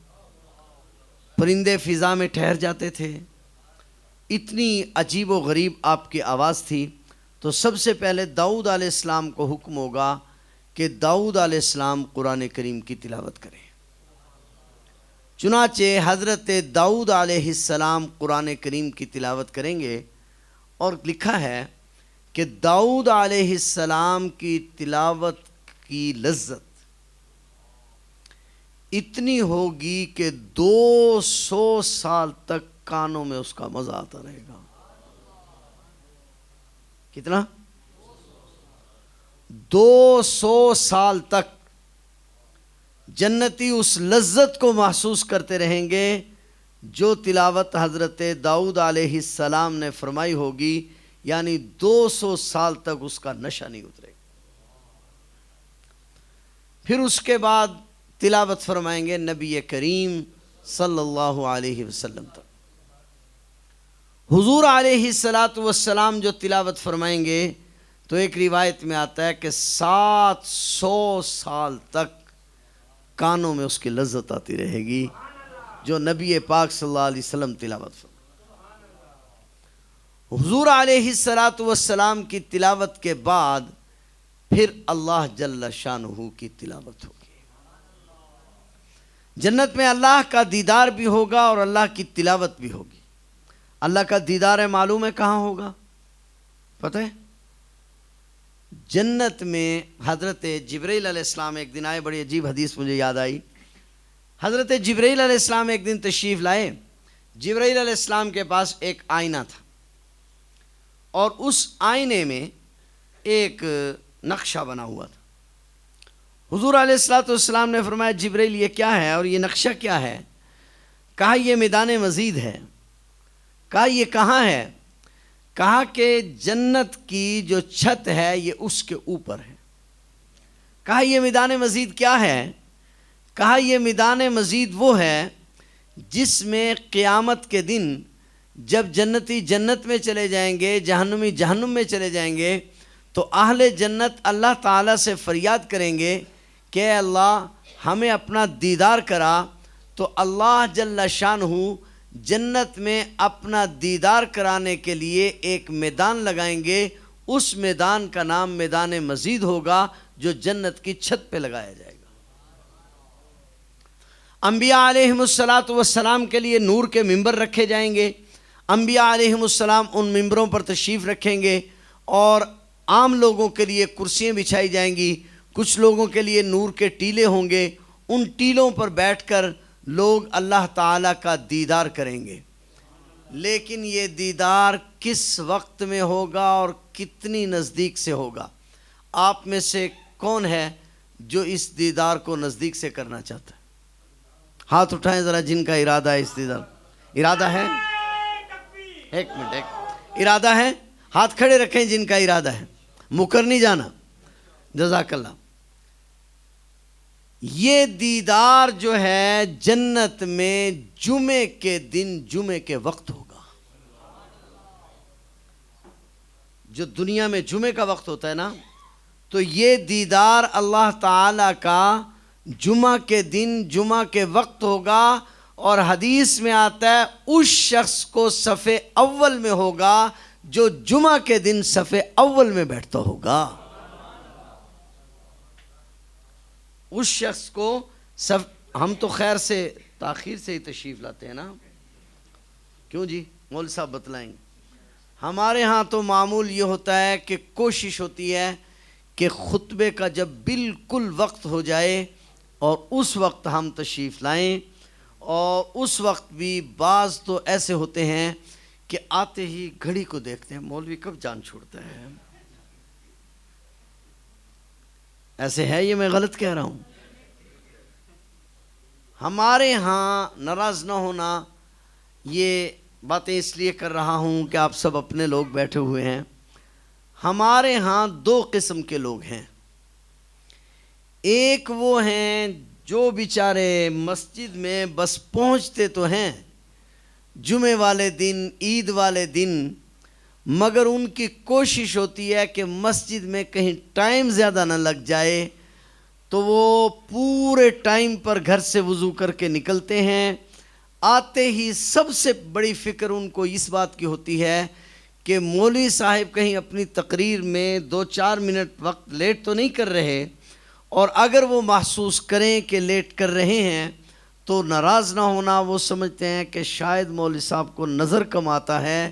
[SPEAKER 1] پرندے فضا میں ٹھہر جاتے تھے، اتنی عجیب و غریب آپ کی آواز تھی۔ تو سب سے پہلے داؤد علیہ السلام کو حکم ہوگا کہ داؤد علیہ السلام قرآن کریم کی تلاوت کریں۔ چنانچہ حضرت داؤد علیہ السلام قرآن کریم کی تلاوت کریں گے، اور لکھا ہے کہ داؤد علیہ السلام کی تلاوت کی لذت اتنی ہوگی کہ 200 سال تک کانوں میں اس کا مزہ آتا رہے گا. کتنا؟ 200 سال تک جنتی اس لذت کو محسوس کرتے رہیں گے جو تلاوت حضرت داؤد علیہ السلام نے فرمائی ہوگی. یعنی 200 سال تک اس کا نشہ نہیں اترے گا. پھر اس کے بعد تلاوت فرمائیں گے نبی کریم صلی اللہ علیہ وسلم تک. حضور علیہ السلام جو تلاوت فرمائیں گے تو ایک روایت میں آتا ہے کہ 700 سال تک کانوں میں اس کی لذت آتی رہے گی جو نبی پاک صلی اللہ علیہ وسلم تلاوت فرمائیں. حضور علیہ السلام کی تلاوت کے بعد پھر اللہ جل شانہ کی تلاوت ہوگی. جنت میں اللہ کا دیدار بھی ہوگا اور اللہ کی تلاوت بھی ہوگی. اللہ کا دیدار ہے معلوم ہے کہاں ہوگا پتہ ہے؟ جنت میں حضرت جبرائیل علیہ السلام ایک دن آئے. بڑی عجیب حدیث مجھے یاد آئی. حضرت جبرائیل علیہ السلام ایک دن تشریف لائے. جبرائیل علیہ السلام کے پاس ایک آئینہ تھا اور اس آئینے میں ایک نقشہ بنا ہوا تھا. حضور علیہ السلام نے فرمایا جبرائیل یہ کیا ہے اور یہ نقشہ کیا ہے؟ کہا یہ میدان مزید ہے. کہا یہ کہاں ہے؟ کہا کہ جنت کی جو چھت ہے یہ اس کے اوپر ہے. کہا یہ میدان مزید کیا ہے؟ کہا یہ میدان مزید وہ ہے جس میں قیامت کے دن جب جنتی جنت میں چلے جائیں گے، جہنمی جہنم میں چلے جائیں گے، تو اہل جنت اللہ تعالیٰ سے فریاد کریں گے کہ اے اللہ ہمیں اپنا دیدار کرا. تو اللہ جل شانہ جنت میں اپنا دیدار کرانے کے لیے ایک میدان لگائیں گے. اس میدان کا نام میدان مزید ہوگا جو جنت کی چھت پہ لگایا جائے گا. انبیاء علیہم السلام کے لیے نور کے ممبر رکھے جائیں گے. انبیاء علیہم السلام ان ممبروں پر تشریف رکھیں گے اور عام لوگوں کے لیے کرسیاں بچھائی جائیں گی. کچھ لوگوں کے لیے نور کے ٹیلے ہوں گے. ان ٹیلوں پر بیٹھ کر لوگ اللہ تعالیٰ کا دیدار کریں گے. لیکن یہ دیدار کس وقت میں ہوگا اور کتنی نزدیک سے ہوگا؟ آپ میں سے کون ہے جو اس دیدار کو نزدیک سے کرنا چاہتا ہے؟ ہاتھ اٹھائیں ذرا جن کا ارادہ ہے اس دیدار. ارادہ ہے؟ ایک منٹ ارادہ ہے؟ ہاتھ کھڑے رکھیں جن کا ارادہ ہے. مکر نہیں جانا. جزاک اللہ. یہ دیدار جو ہے جنت میں جمعے کے دن جمعے کے وقت ہوگا. جو دنیا میں جمعے کا وقت ہوتا ہے نا، تو یہ دیدار اللہ تعالیٰ کا جمعہ کے دن جمعہ کے وقت ہوگا. اور حدیث میں آتا ہے اس شخص کو صف اول میں ہوگا جو جمعہ کے دن صف اول میں بیٹھتا ہوگا. اس شخص کو ہم تو خیر سے تاخیر سے ہی تشریف لاتے ہیں نا. کیوں جی مول صاحب بتلائیں گے. ہمارے ہاں تو معمول یہ ہوتا ہے کہ کوشش ہوتی ہے کہ خطبے کا جب بالکل وقت ہو جائے اور اس وقت ہم تشریف لائیں. اور اس وقت بھی بعض تو ایسے ہوتے ہیں کہ آتے ہی گھڑی کو دیکھتے ہیں مولوی کب جان چھوڑتا ہے. ایسے ہے یہ میں غلط کہہ رہا ہوں؟ ہمارے ہاں ناراض نہ ہونا، یہ باتیں اس لیے کر رہا ہوں کہ آپ سب اپنے لوگ بیٹھے ہوئے ہیں. ہمارے ہاں 2 قسم کے لوگ ہیں. ایک وہ ہیں جو بیچارے مسجد میں بس پہنچتے تو ہیں جمعے والے دن عید والے دن، مگر ان کی کوشش ہوتی ہے کہ مسجد میں کہیں ٹائم زیادہ نہ لگ جائے، تو وہ پورے ٹائم پر گھر سے وضو کر کے نکلتے ہیں. آتے ہی سب سے بڑی فکر ان کو اس بات کی ہوتی ہے کہ مولوی صاحب کہیں اپنی تقریر میں 2-4 منٹ وقت لیٹ تو نہیں کر رہے. اور اگر وہ محسوس کریں کہ لیٹ کر رہے ہیں تو ناراض نہ ہونا. وہ سمجھتے ہیں کہ شاید مولوی صاحب کو نظر کم آتا ہے،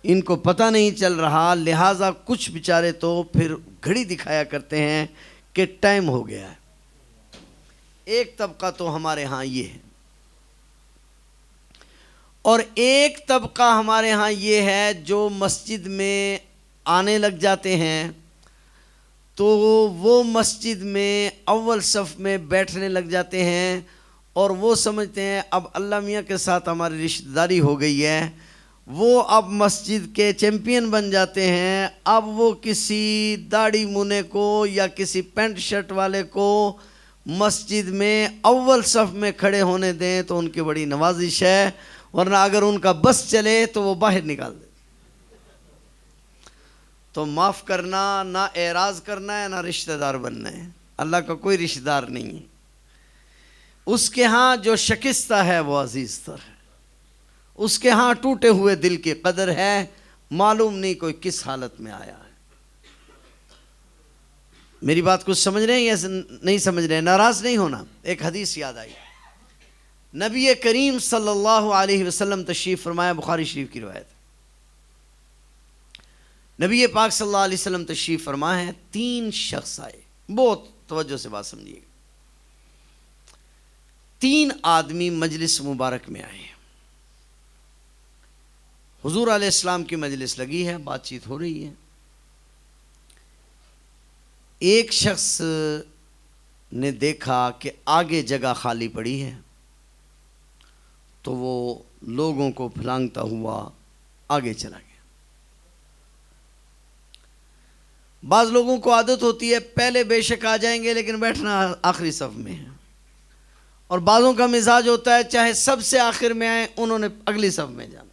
[SPEAKER 1] ان کو پتہ نہیں چل رہا، لہٰذا کچھ بیچارے تو پھر گھڑی دکھایا کرتے ہیں کہ ٹائم ہو گیا ہے۔ ایک طبقہ تو ہمارے ہاں یہ ہے، اور ایک طبقہ ہمارے ہاں یہ ہے جو مسجد میں آنے لگ جاتے ہیں تو وہ مسجد میں اول صف میں بیٹھنے لگ جاتے ہیں، اور وہ سمجھتے ہیں اب اللہ میاں کے ساتھ ہماری رشتہ داری ہو گئی ہے، وہ اب مسجد کے چیمپئن بن جاتے ہیں۔ اب وہ کسی داڑھی مونے کو یا کسی پینٹ شرٹ والے کو مسجد میں اول صف میں کھڑے ہونے دیں تو ان کی بڑی نوازش ہے، ورنہ اگر ان کا بس چلے تو وہ باہر نکال دیں۔ تو معاف کرنا، نہ اعراض کرنا ہے، نہ رشتہ دار بننا ہے۔ اللہ کا کوئی رشتہ دار نہیں ہے، اس کے ہاں جو شکستہ ہے وہ عزیز تر ہے، اس کے ہاں ٹوٹے ہوئے دل کی قدر ہے، معلوم نہیں کوئی کس حالت میں آیا ہے۔ میری بات کچھ سمجھ رہے ہیں یا نہیں سمجھ رہے ہیں؟ ناراض نہیں ہونا۔ ایک حدیث یاد آئی، نبی کریم صلی اللہ علیہ وسلم تشریف فرمایا، بخاری شریف کی روایت۔ نبی پاک صلی اللہ علیہ وسلم تشریف فرما ہے، 3 شخص آئے، بہت توجہ سے بات سمجھیے گا۔ 3 آدمی مجلس مبارک میں آئے، حضور علیہ السلام کی مجلس لگی ہے، بات چیت ہو رہی ہے۔ ایک شخص نے دیکھا کہ آگے جگہ خالی پڑی ہے تو وہ لوگوں کو پھلانگتا ہوا آگے چلا گیا۔ بعض لوگوں کو عادت ہوتی ہے پہلے بے شک آ جائیں گے لیکن بیٹھنا آخری صف میں ہے، اور بعضوں کا مزاج ہوتا ہے چاہے سب سے آخر میں آئیں انہوں نے اگلی صف میں جانا۔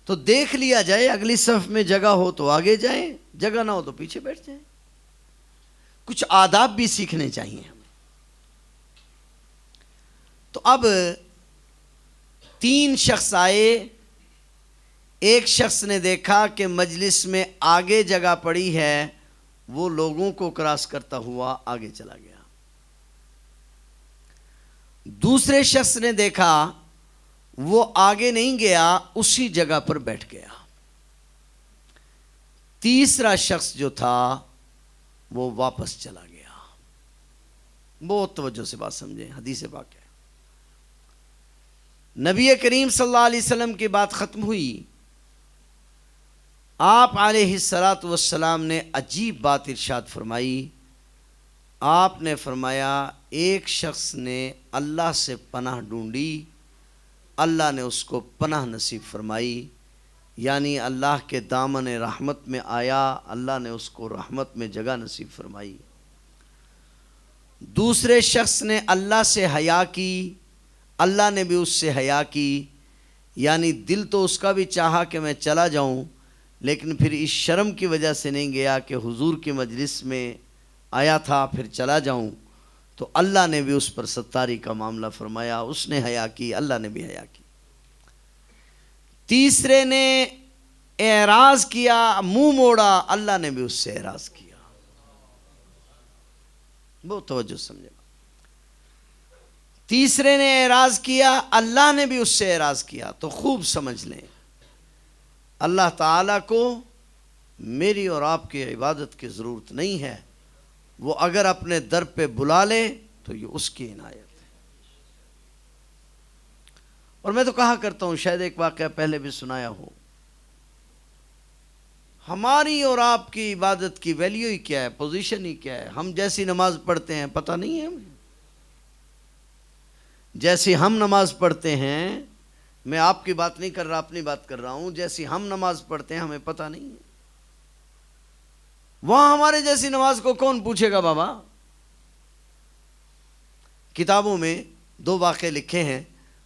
[SPEAKER 1] تو دیکھ لیا جائے، اگلی صف میں جگہ ہو تو آگے جائیں، جگہ نہ ہو تو پیچھے بیٹھ جائیں۔ کچھ آداب بھی سیکھنے چاہیے ہمیں۔ تو اب 3 شخص آئے، ایک شخص نے دیکھا کہ مجلس میں آگے جگہ پڑی ہے، وہ لوگوں کو کراس کرتا ہوا آگے چلا گیا۔ دوسرے شخص نے دیکھا وہ آگے نہیں گیا، اسی جگہ پر بیٹھ گیا۔ تیسرا شخص جو تھا وہ واپس چلا گیا۔ بہت توجہ سے بات سمجھیں، حدیث پاک ہے۔ نبی کریم صلی اللہ علیہ وسلم کی بات ختم ہوئی، آپ علیہ السلام نے عجیب بات ارشاد فرمائی۔ آپ نے فرمایا ایک شخص نے اللہ سے پناہ ڈھونڈی، اللہ نے اس کو پناہ نصیب فرمائی، یعنی اللہ کے دامن رحمت میں آیا، اللہ نے اس کو رحمت میں جگہ نصیب فرمائی۔ دوسرے شخص نے اللہ سے حیا کی، اللہ نے بھی اس سے حیا کی، یعنی دل تو اس کا بھی چاہا کہ میں چلا جاؤں، لیکن پھر اس شرم کی وجہ سے نہیں گیا کہ حضور کی مجلس میں آیا تھا پھر چلا جاؤں، تو اللہ نے بھی اس پر ستاری کا معاملہ فرمایا، اس نے حیا کی، اللہ نے بھی حیا کی۔ تیسرے نے اعراض کیا، منہ موڑا، اللہ نے بھی اس سے اعراض کیا۔ بہت توجہ سمجھے۔ تیسرے نے اعراض کیا، اللہ نے بھی اس سے اعراض کیا۔ تو خوب سمجھ لیں، اللہ تعالیٰ کو میری اور آپ کی عبادت کی ضرورت نہیں ہے، وہ اگر اپنے در پہ بلا لے تو یہ اس کی عنایت ہے۔ اور میں تو کہا کرتا ہوں، شاید ایک واقعہ پہلے بھی سنایا ہو، ہماری اور آپ کی عبادت کی ویلیو ہی کیا ہے، پوزیشن ہی کیا ہے؟ ہم جیسی نماز پڑھتے ہیں پتہ نہیں ہے ہمیں، جیسی ہم نماز پڑھتے ہیں، میں آپ کی بات نہیں کر رہا، اپنی بات کر رہا ہوں، جیسی ہم نماز پڑھتے ہیں ہمیں پتہ نہیں ہے۔ وہاں ہمارے جیسی نماز کو کون پوچھے گا بابا؟ کتابوں میں 2 واقعے لکھے ہیں،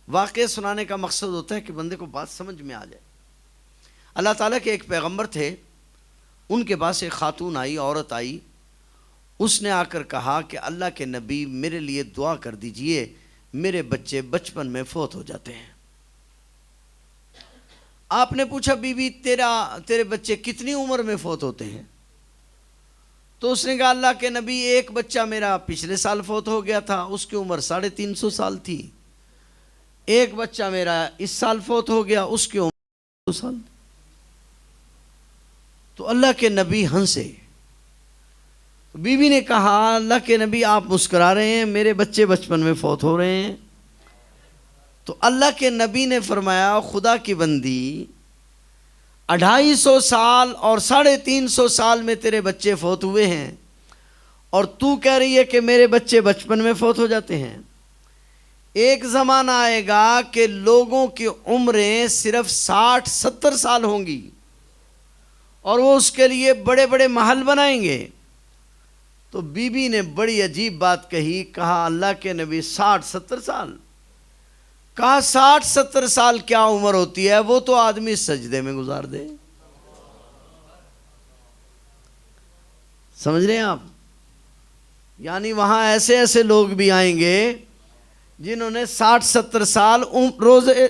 [SPEAKER 1] واقعے سنانے کا مقصد ہوتا ہے کہ بندے کو بات سمجھ میں آ جائے۔ اللہ تعالیٰ کے ایک پیغمبر تھے، ان کے پاس ایک خاتون آئی، عورت آئی، اس نے آ کر کہا کہ اللہ کے نبی میرے لیے دعا کر دیجئے، میرے بچے بچپن میں فوت ہو جاتے ہیں۔ آپ نے پوچھا بی بی تیرے بچے کتنی عمر میں فوت ہوتے ہیں؟ تو اس نے کہا اللہ کے نبی ایک بچہ میرا پچھلے سال فوت ہو گیا تھا، اس کی عمر 350 سال تھی، ایک بچہ میرا اس سال فوت ہو گیا، اس کی عمر 2 سال تھی۔ تو اللہ کے نبی ہنسے، بیوی نے کہا اللہ کے نبی آپ مسکرا رہے ہیں، میرے بچے بچپن میں فوت ہو رہے ہیں۔ تو اللہ کے نبی نے فرمایا خدا کی بندی 250 سال اور 350 سال میں تیرے بچے فوت ہوئے ہیں، اور تو کہہ رہی ہے کہ میرے بچے بچپن میں فوت ہو جاتے ہیں۔ ایک زمانہ آئے گا کہ لوگوں کی عمریں صرف 60-70 سال ہوں گی، اور وہ اس کے لیے بڑے بڑے محل بنائیں گے۔ تو بی بی نے بڑی عجیب بات کہی، کہا اللہ کے نبی 60-70 سال؟ کہا 60-70 سال کیا عمر ہوتی ہے، وہ تو آدمی سجدے میں گزار دے۔ سمجھ رہے ہیں آپ؟ یعنی وہاں ایسے ایسے لوگ بھی آئیں گے جنہوں نے 60-70 سال روزے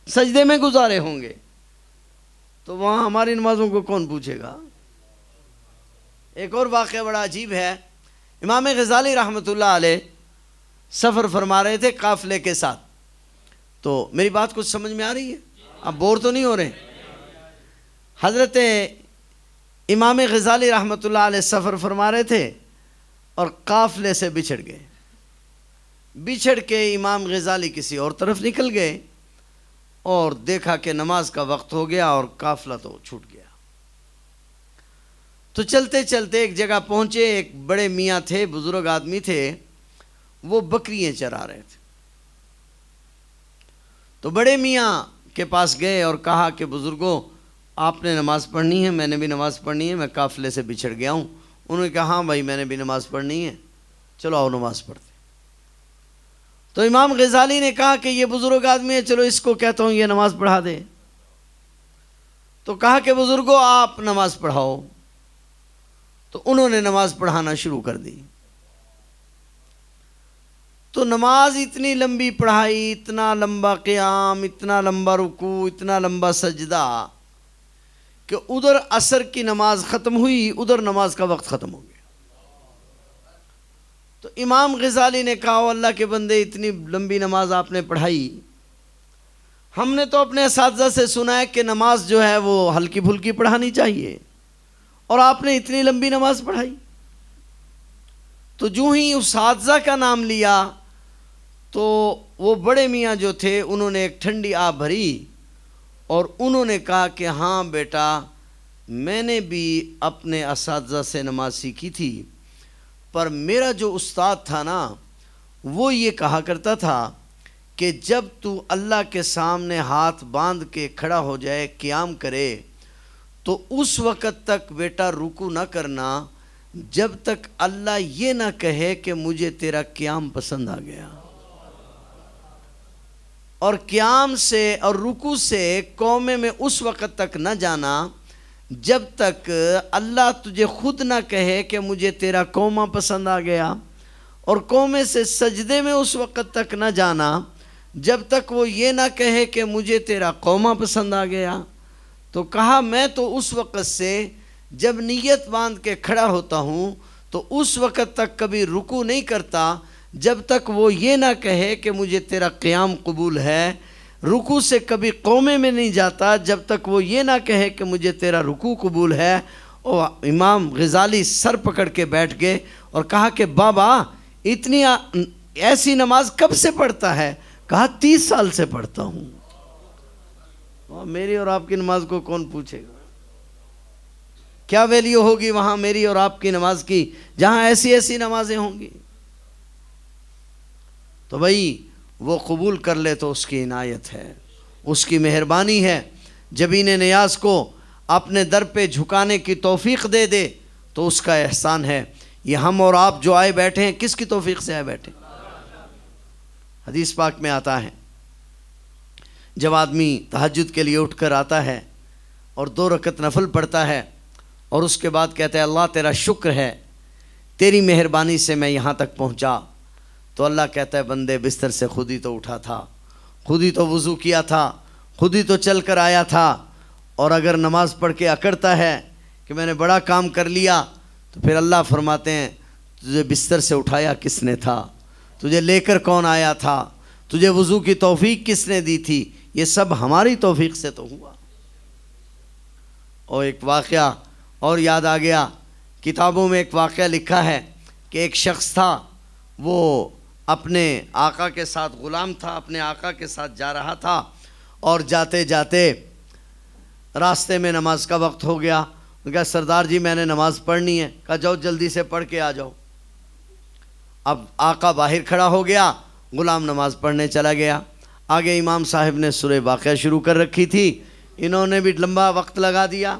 [SPEAKER 1] سجدے میں گزارے ہوں گے، تو وہاں ہماری نمازوں کو کون پوچھے گا؟ ایک اور واقعہ بڑا عجیب ہے۔ امام غزالی رحمۃ اللہ علیہ سفر فرما رہے تھے قافلے کے ساتھ۔ تو میری بات کچھ سمجھ میں آ رہی ہے؟ آپ بور تو نہیں ہو رہے؟ حضرت امام غزالی رحمۃ اللہ علیہ سفر فرما رہے تھے اور قافلے سے بچھڑ گئے۔ بچھڑ کے امام غزالی کسی اور طرف نکل گئے اور دیکھا کہ نماز کا وقت ہو گیا اور قافلہ تو چھوٹ گیا۔ تو چلتے چلتے ایک جگہ پہنچے، ایک بڑے میاں تھے، بزرگ آدمی تھے، وہ بکریاں چرا رہے تھے۔ تو بڑے میاں کے پاس گئے اور کہا کہ بزرگوں آپ نے نماز پڑھنی ہے، میں نے بھی نماز پڑھنی ہے، میں قافلے سے بچھڑ گیا ہوں۔ انہوں نے کہا ہاں بھائی میں نے بھی نماز پڑھنی ہے، چلو آؤ نماز پڑھتے۔ تو امام غزالی نے کہا کہ یہ بزرگ آدمی ہے، چلو اس کو کہتا ہوں یہ نماز پڑھا دے۔ تو کہا کہ بزرگوں آپ نماز پڑھاؤ۔ تو انہوں نے نماز پڑھانا شروع کر دی۔ تو نماز اتنی لمبی پڑھائی، اتنا لمبا قیام، اتنا لمبا رکوع، اتنا لمبا سجدہ، کہ ادھر عصر کی نماز ختم ہوئی، ادھر نماز کا وقت ختم ہو گیا۔ تو امام غزالی نے کہا اللہ کے بندے اتنی لمبی نماز آپ نے پڑھائی، ہم نے تو اپنے اساتذہ سے سنا ہے کہ نماز جو ہے وہ ہلکی پھلکی پڑھانی چاہیے، اور آپ نے اتنی لمبی نماز پڑھائی۔ تو جو ہی اساتذہ کا نام لیا تو وہ بڑے میاں جو تھے انہوں نے ایک ٹھنڈی آب بھری اور انہوں نے کہا کہ ہاں بیٹا میں نے بھی اپنے اساتذہ سے نماز سیکھی تھی، پر میرا جو استاد تھا نا وہ یہ کہا کرتا تھا کہ جب تو اللہ کے سامنے ہاتھ باندھ کے کھڑا ہو جائے، قیام کرے، تو اس وقت تک بیٹا رکوع نہ کرنا جب تک اللہ یہ نہ کہے کہ مجھے تیرا قیام پسند آ گیا، اور قیام سے اور رکوع سے قومے میں اس وقت تک نہ جانا جب تک اللہ تجھے خود نہ کہے کہ مجھے تیرا قومہ پسند آ گیا، اور قومے سے سجدے میں اس وقت تک نہ جانا جب تک وہ یہ نہ کہے کہ مجھے تیرا قومہ پسند آ گیا۔ تو کہا میں تو اس وقت سے جب نیت باندھ کے کھڑا ہوتا ہوں تو اس وقت تک کبھی رکوع نہیں کرتا جب تک وہ یہ نہ کہے کہ مجھے تیرا قیام قبول ہے، رکوع سے کبھی قومے میں نہیں جاتا جب تک وہ یہ نہ کہے کہ مجھے تیرا رکوع قبول ہے۔ اور امام غزالی سر پکڑ کے بیٹھ گئے اور کہا کہ بابا اتنی ایسی نماز کب سے پڑھتا ہے؟ کہا 30 سال سے پڑھتا ہوں۔ میری اور آپ کی نماز کو کون پوچھے گا؟ کیا ویلیو ہوگی وہاں میری اور آپ کی نماز کی جہاں ایسی ایسی نمازیں ہوں گی؟ تو بھائی وہ قبول کر لے تو اس کی عنایت ہے، اس کی مہربانی ہے۔ جبین نیاز کو اپنے در پہ جھکانے کی توفیق دے دے تو اس کا احسان ہے۔ یہ ہم اور آپ جو آئے بیٹھے ہیں کس کی توفیق سے آئے بیٹھے؟ حدیث پاک میں آتا ہے جب آدمی تہجد کے لیے اٹھ کر آتا ہے اور 2 رکعت نفل پڑھتا ہے اور اس کے بعد کہتا ہے اللہ تیرا شکر ہے، تیری مہربانی سے میں یہاں تک پہنچا، تو اللہ کہتا ہے بندے بستر سے خود ہی تو اٹھا تھا، خود ہی تو وضو کیا تھا، خود ہی تو چل کر آیا تھا، اور اگر نماز پڑھ کے اکڑتا ہے کہ میں نے بڑا کام کر لیا تو پھر اللہ فرماتے ہیں تجھے بستر سے اٹھایا کس نے تھا، تجھے لے کر کون آیا تھا، تجھے وضو کی توفیق کس نے دی تھی؟ یہ سب ہماری توفیق سے تو ہوا۔ اور ایک واقعہ اور یاد آ گیا کتابوں میں ایک واقعہ لکھا ہے کہ ایک شخص تھا، وہ اپنے آقا کے ساتھ غلام تھا، اپنے آقا کے ساتھ جا رہا تھا، اور جاتے جاتے راستے میں نماز کا وقت ہو گیا۔ کہا سردار جی میں نے نماز پڑھنی ہے۔ کہا جاؤ جلدی سے پڑھ کے آ جاؤ۔ اب آقا باہر کھڑا ہو گیا، غلام نماز پڑھنے چلا گیا۔ آگے امام صاحب نے سورہ واقعہ شروع کر رکھی تھی، انہوں نے بھی لمبا وقت لگا دیا۔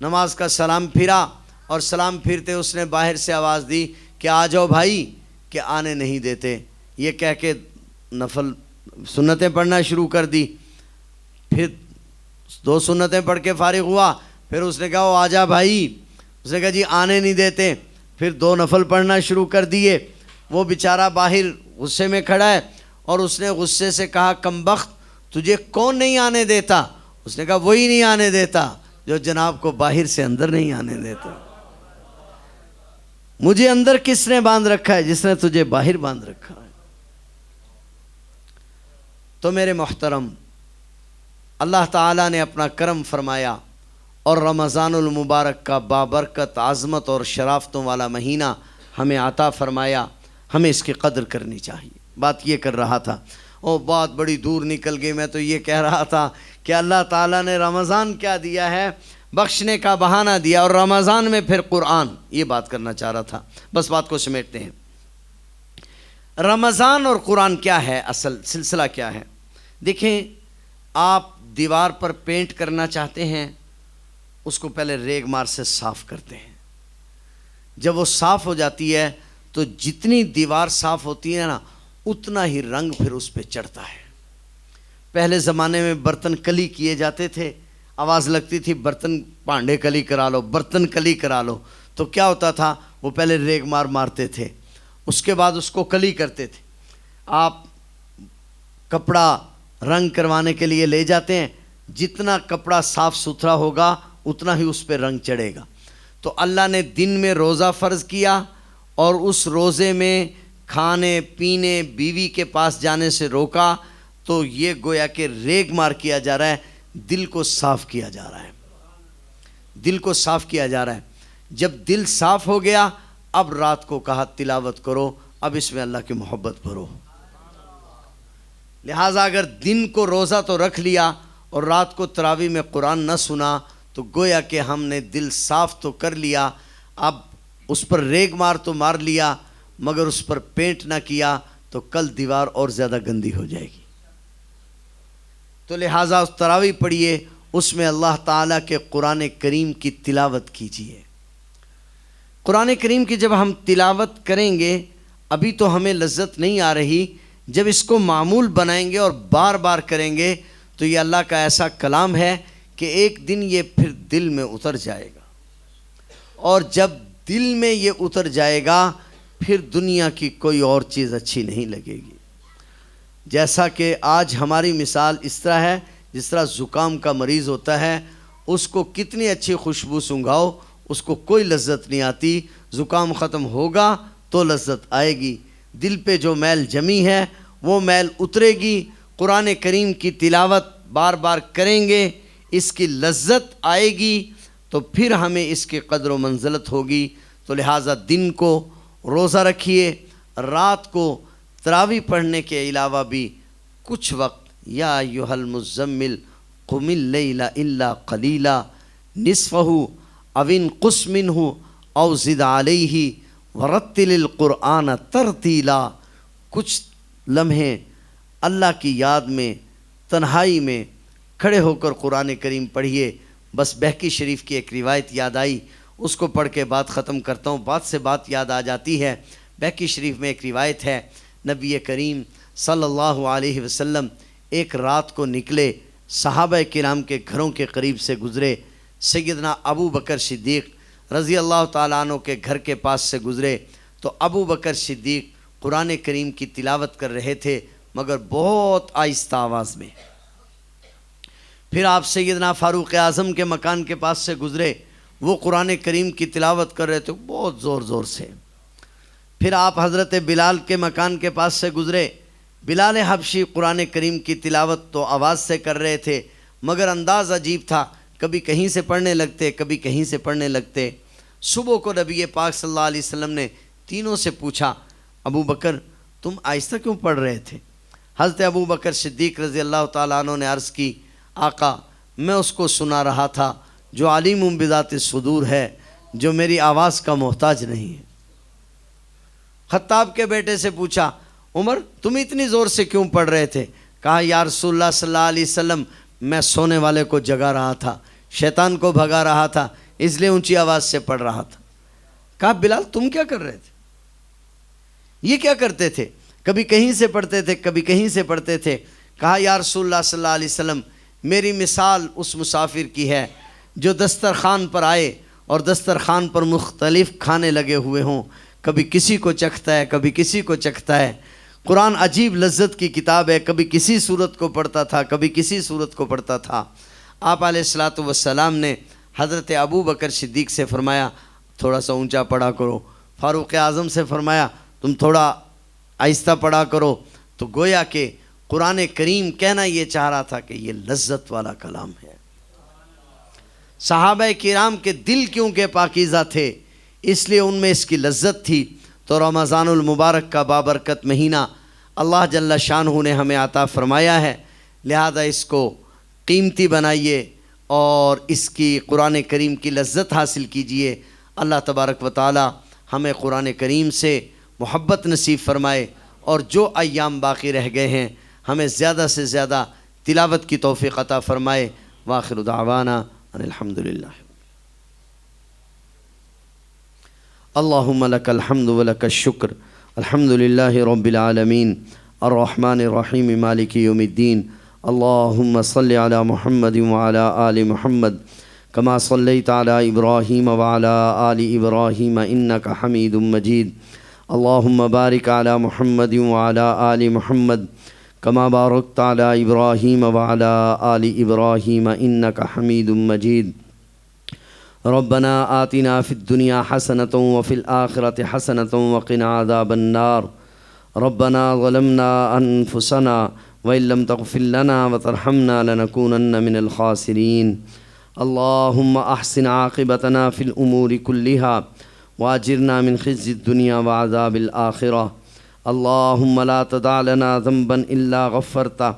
[SPEAKER 1] نماز کا سلام پھرا، اور سلام پھرتے اس نے باہر سے آواز دی کہ آ جاؤ بھائی، کہ آنے نہیں دیتے۔ یہ کہہ کے نفل سنتیں پڑھنا شروع کر دی۔ پھر 2 سنتیں پڑھ کے فارغ ہوا، پھر اس نے کہا وہ آ جا بھائی، اس نے کہا جی آنے نہیں دیتے۔ پھر 2 نفل پڑھنا شروع کر دیے۔ وہ بیچارہ باہر غصے میں کھڑا ہے، اور اس نے غصے سے کہا کمبخت تجھے کون نہیں آنے دیتا؟ اس نے کہا وہی نہیں آنے دیتا جو جناب کو باہر سے اندر نہیں آنے دیتا۔ مجھے اندر کس نے باندھ رکھا ہے؟ جس نے تجھے باہر باندھ رکھا ہے۔ تو میرے محترم، اللہ تعالیٰ نے اپنا کرم فرمایا اور رمضان المبارک کا بابرکت عظمت اور شرافتوں والا مہینہ ہمیں عطا فرمایا۔ ہمیں اس کی قدر کرنی چاہیے۔ بات یہ کر رہا تھا، اور بات بڑی دور نکل گئی۔ میں تو یہ کہہ رہا تھا کہ اللہ تعالیٰ نے رمضان کیا دیا ہے؟ بخشنے کا بہانہ دیا، اور رمضان میں پھر قرآن۔ یہ بات کرنا چاہ رہا تھا، بس بات کو سمیٹتے ہیں۔ رمضان اور قرآن کیا ہے؟ اصل سلسلہ کیا ہے؟ دیکھیں، آپ دیوار پر پینٹ کرنا چاہتے ہیں، اس کو پہلے ریگ مار سے صاف کرتے ہیں۔ جب وہ صاف ہو جاتی ہے تو جتنی دیوار صاف ہوتی ہے نا، اتنا ہی رنگ پھر اس پہ چڑھتا ہے۔ پہلے زمانے میں برتن کلی کیے جاتے تھے، آواز لگتی تھی برتن پانڈے کلی کرا لو، برتن کلی کرا لو۔ تو کیا ہوتا تھا؟ وہ پہلے ریگ مارتے تھے، اس کے بعد اس کو کلی کرتے تھے۔ آپ کپڑا رنگ کروانے کے لیے لے جاتے ہیں، جتنا کپڑا صاف ستھرا ہوگا اتنا ہی اس پہ رنگ چڑھے گا۔ تو اللہ نے دن میں روزہ فرض کیا، اور اس روزے میں کھانے پینے بیوی کے پاس جانے سے روکا۔ تو یہ گویا کہ ریگ مار کیا جا رہا ہے، دل کو صاف کیا جا رہا ہے، دل کو صاف کیا جا رہا ہے۔ جب دل صاف ہو گیا، اب رات کو کہا تلاوت کرو، اب اس میں اللہ کی محبت بھرو۔ لہٰذا اگر دن کو روزہ تو رکھ لیا اور رات کو تراویح میں قرآن نہ سنا، تو گویا کہ ہم نے دل صاف تو کر لیا، اب اس پر ریگ مار تو مار لیا، مگر اس پر پینٹ نہ کیا تو کل دیوار اور زیادہ گندی ہو جائے گی۔ تو لہٰذا اس تراویح پڑھیے، اس میں اللہ تعالیٰ کے قرآن کریم کی تلاوت کیجیے۔ قرآن کریم کی جب ہم تلاوت کریں گے، ابھی تو ہمیں لذت نہیں آ رہی، جب اس کو معمول بنائیں گے اور بار بار کریں گے تو یہ اللہ کا ایسا کلام ہے کہ ایک دن یہ پھر دل میں اتر جائے گا، اور جب دل میں یہ اتر جائے گا پھر دنیا کی کوئی اور چیز اچھی نہیں لگے گی۔ جیسا کہ آج ہماری مثال اس طرح ہے، جس طرح زکام کا مریض ہوتا ہے، اس کو کتنی اچھی خوشبو سنگھاؤ، اس کو کوئی لذت نہیں آتی۔ زکام ختم ہوگا تو لذت آئے گی۔ دل پہ جو میل جمی ہے وہ میل اترے گی۔ قرآن کریم کی تلاوت بار بار کریں گے، اس کی لذت آئے گی، تو پھر ہمیں اس کی قدر و منزلت ہوگی۔ تو لہٰذا دن کو روزہ رکھیے، رات کو تراویح پڑھنے کے علاوہ بھی کچھ وقت یا ایھا المزمل قم اللیل الا قلیلا نصفہ او انقص منہ او زد علیہ ورتل القرآن ترتیلا۔ کچھ لمحے اللہ کی یاد میں تنہائی میں کھڑے ہو کر قرآن کریم پڑھیے۔ بس بہقی شریف کی ایک روایت یاد آئی، اس کو پڑھ کے بات ختم کرتا ہوں۔ بات سے بات یاد آ جاتی ہے۔ بہقی شریف میں ایک روایت ہے، نبی کریم صلی اللہ علیہ وسلم ایک رات کو نکلے، صحابہ کرام کے گھروں کے قریب سے گزرے، سیدنا ابو بکر صدیق رضی اللہ تعالیٰ عنہ کے گھر کے پاس سے گزرے، تو ابو بکر صدیق قرآن کریم کی تلاوت کر رہے تھے، مگر بہت آہستہ آواز میں۔ پھر آپ سیدنا فاروق اعظم کے مکان کے پاس سے گزرے، وہ قرآن کریم کی تلاوت کر رہے تھے بہت زور زور سے۔ پھر آپ حضرت بلال کے مکان کے پاس سے گزرے، بلال حبشی قرآن کریم کی تلاوت تو آواز سے کر رہے تھے، مگر انداز عجیب تھا، کبھی کہیں سے پڑھنے لگتے، کبھی کہیں سے پڑھنے لگتے۔ صبح کو نبی پاک صلی اللہ علیہ وسلم نے تینوں سے پوچھا ابو بکر تم آہستہ کیوں پڑھ رہے تھے؟ حضرت ابو بکر صدیق رضی اللہ تعالیٰ عنہ نے عرض کی آقا میں اس کو سنا رہا تھا جو علیم بذات الصدور ہے، جو میری آواز کا محتاج نہیں ہے۔ خطاب کے بیٹے سے پوچھا عمر تم اتنی زور سے کیوں پڑھ رہے تھے؟ کہا یا رسول اللہ صلی اللہ علیہ وسلم میں سونے والے کو جگا رہا تھا، شیطان کو بھگا رہا تھا، اس لیے اونچی آواز سے پڑھ رہا تھا۔ کہا بلال تم کیا کر رہے تھے؟ یہ کیا کرتے تھے؟ کبھی کہیں سے پڑھتے تھے، کبھی کہیں سے پڑھتے تھے۔ کہا یا رسول اللہ صلی اللہ علیہ وسلم میری مثال اس مسافر کی ہے جو دسترخوان پر آئے اور دسترخوان پر مختلف کھانے لگے ہوئے ہوں، کبھی کسی کو چکھتا ہے، کبھی کسی کو چکھتا ہے۔ قرآن عجیب لذت کی کتاب ہے، کبھی کسی صورت کو پڑھتا تھا، کبھی کسی صورت کو پڑھتا تھا۔ آپ علیہ الصلاۃ والسلام نے حضرت ابو بکر صدیق سے فرمایا تھوڑا سا اونچا پڑھا کرو، فاروق اعظم سے فرمایا تم تھوڑا آہستہ پڑھا کرو۔ تو گویا کہ قرآن کریم کہنا یہ چاہ رہا تھا کہ یہ لذت والا کلام ہے۔ صحابہ کرام کے دل کیونکہ پاکیزہ تھے اس لیے ان میں اس کی لذت تھی۔ تو رمضان المبارک کا بابرکت مہینہ اللہ جل شانہ نے ہمیں عطا فرمایا ہے، لہذا اس کو قیمتی بنائیے اور اس کی قرآن کریم کی لذت حاصل کیجئے۔ اللہ تبارک و تعالی ہمیں قرآن کریم سے محبت نصیب فرمائے، اور جو ایام باقی رہ گئے ہیں ہمیں زیادہ سے زیادہ تلاوت کی توفیق عطا فرمائے۔ وآخر دعوانا ان الحمدللہ۔ اللہم لک الحمد ولک الشکر، الحمدللہ رب العالمین، الرحمن الرحیم مالک یوم الدین۔ اللہم صلی علی محمد وعلی آل محمد کما صلیت علی ابراہیم وعلی آل ابراہیم انک حمید مجید۔ اللہم بارک علی محمد وعلی آل محمد کما بارکت علی ابراہیم وعلی آل ابراہیم انک حمید مجید۔ ربنا آتنا فی الدنیا حسنۃ وفی الآخرۃ حسنۃ وقنا عذاب النار۔ ربنا ظلمنا انفسنا وإن لم تغفر لنا وترحمنا لنكونن من الخاسرین۔ اللہم احسن عاقبتنا فی الامور کلها واجرنا من خزي الدنيا وعذاب الآخرة۔ اللهم لا تدع لنا ذنبا إلا غفرته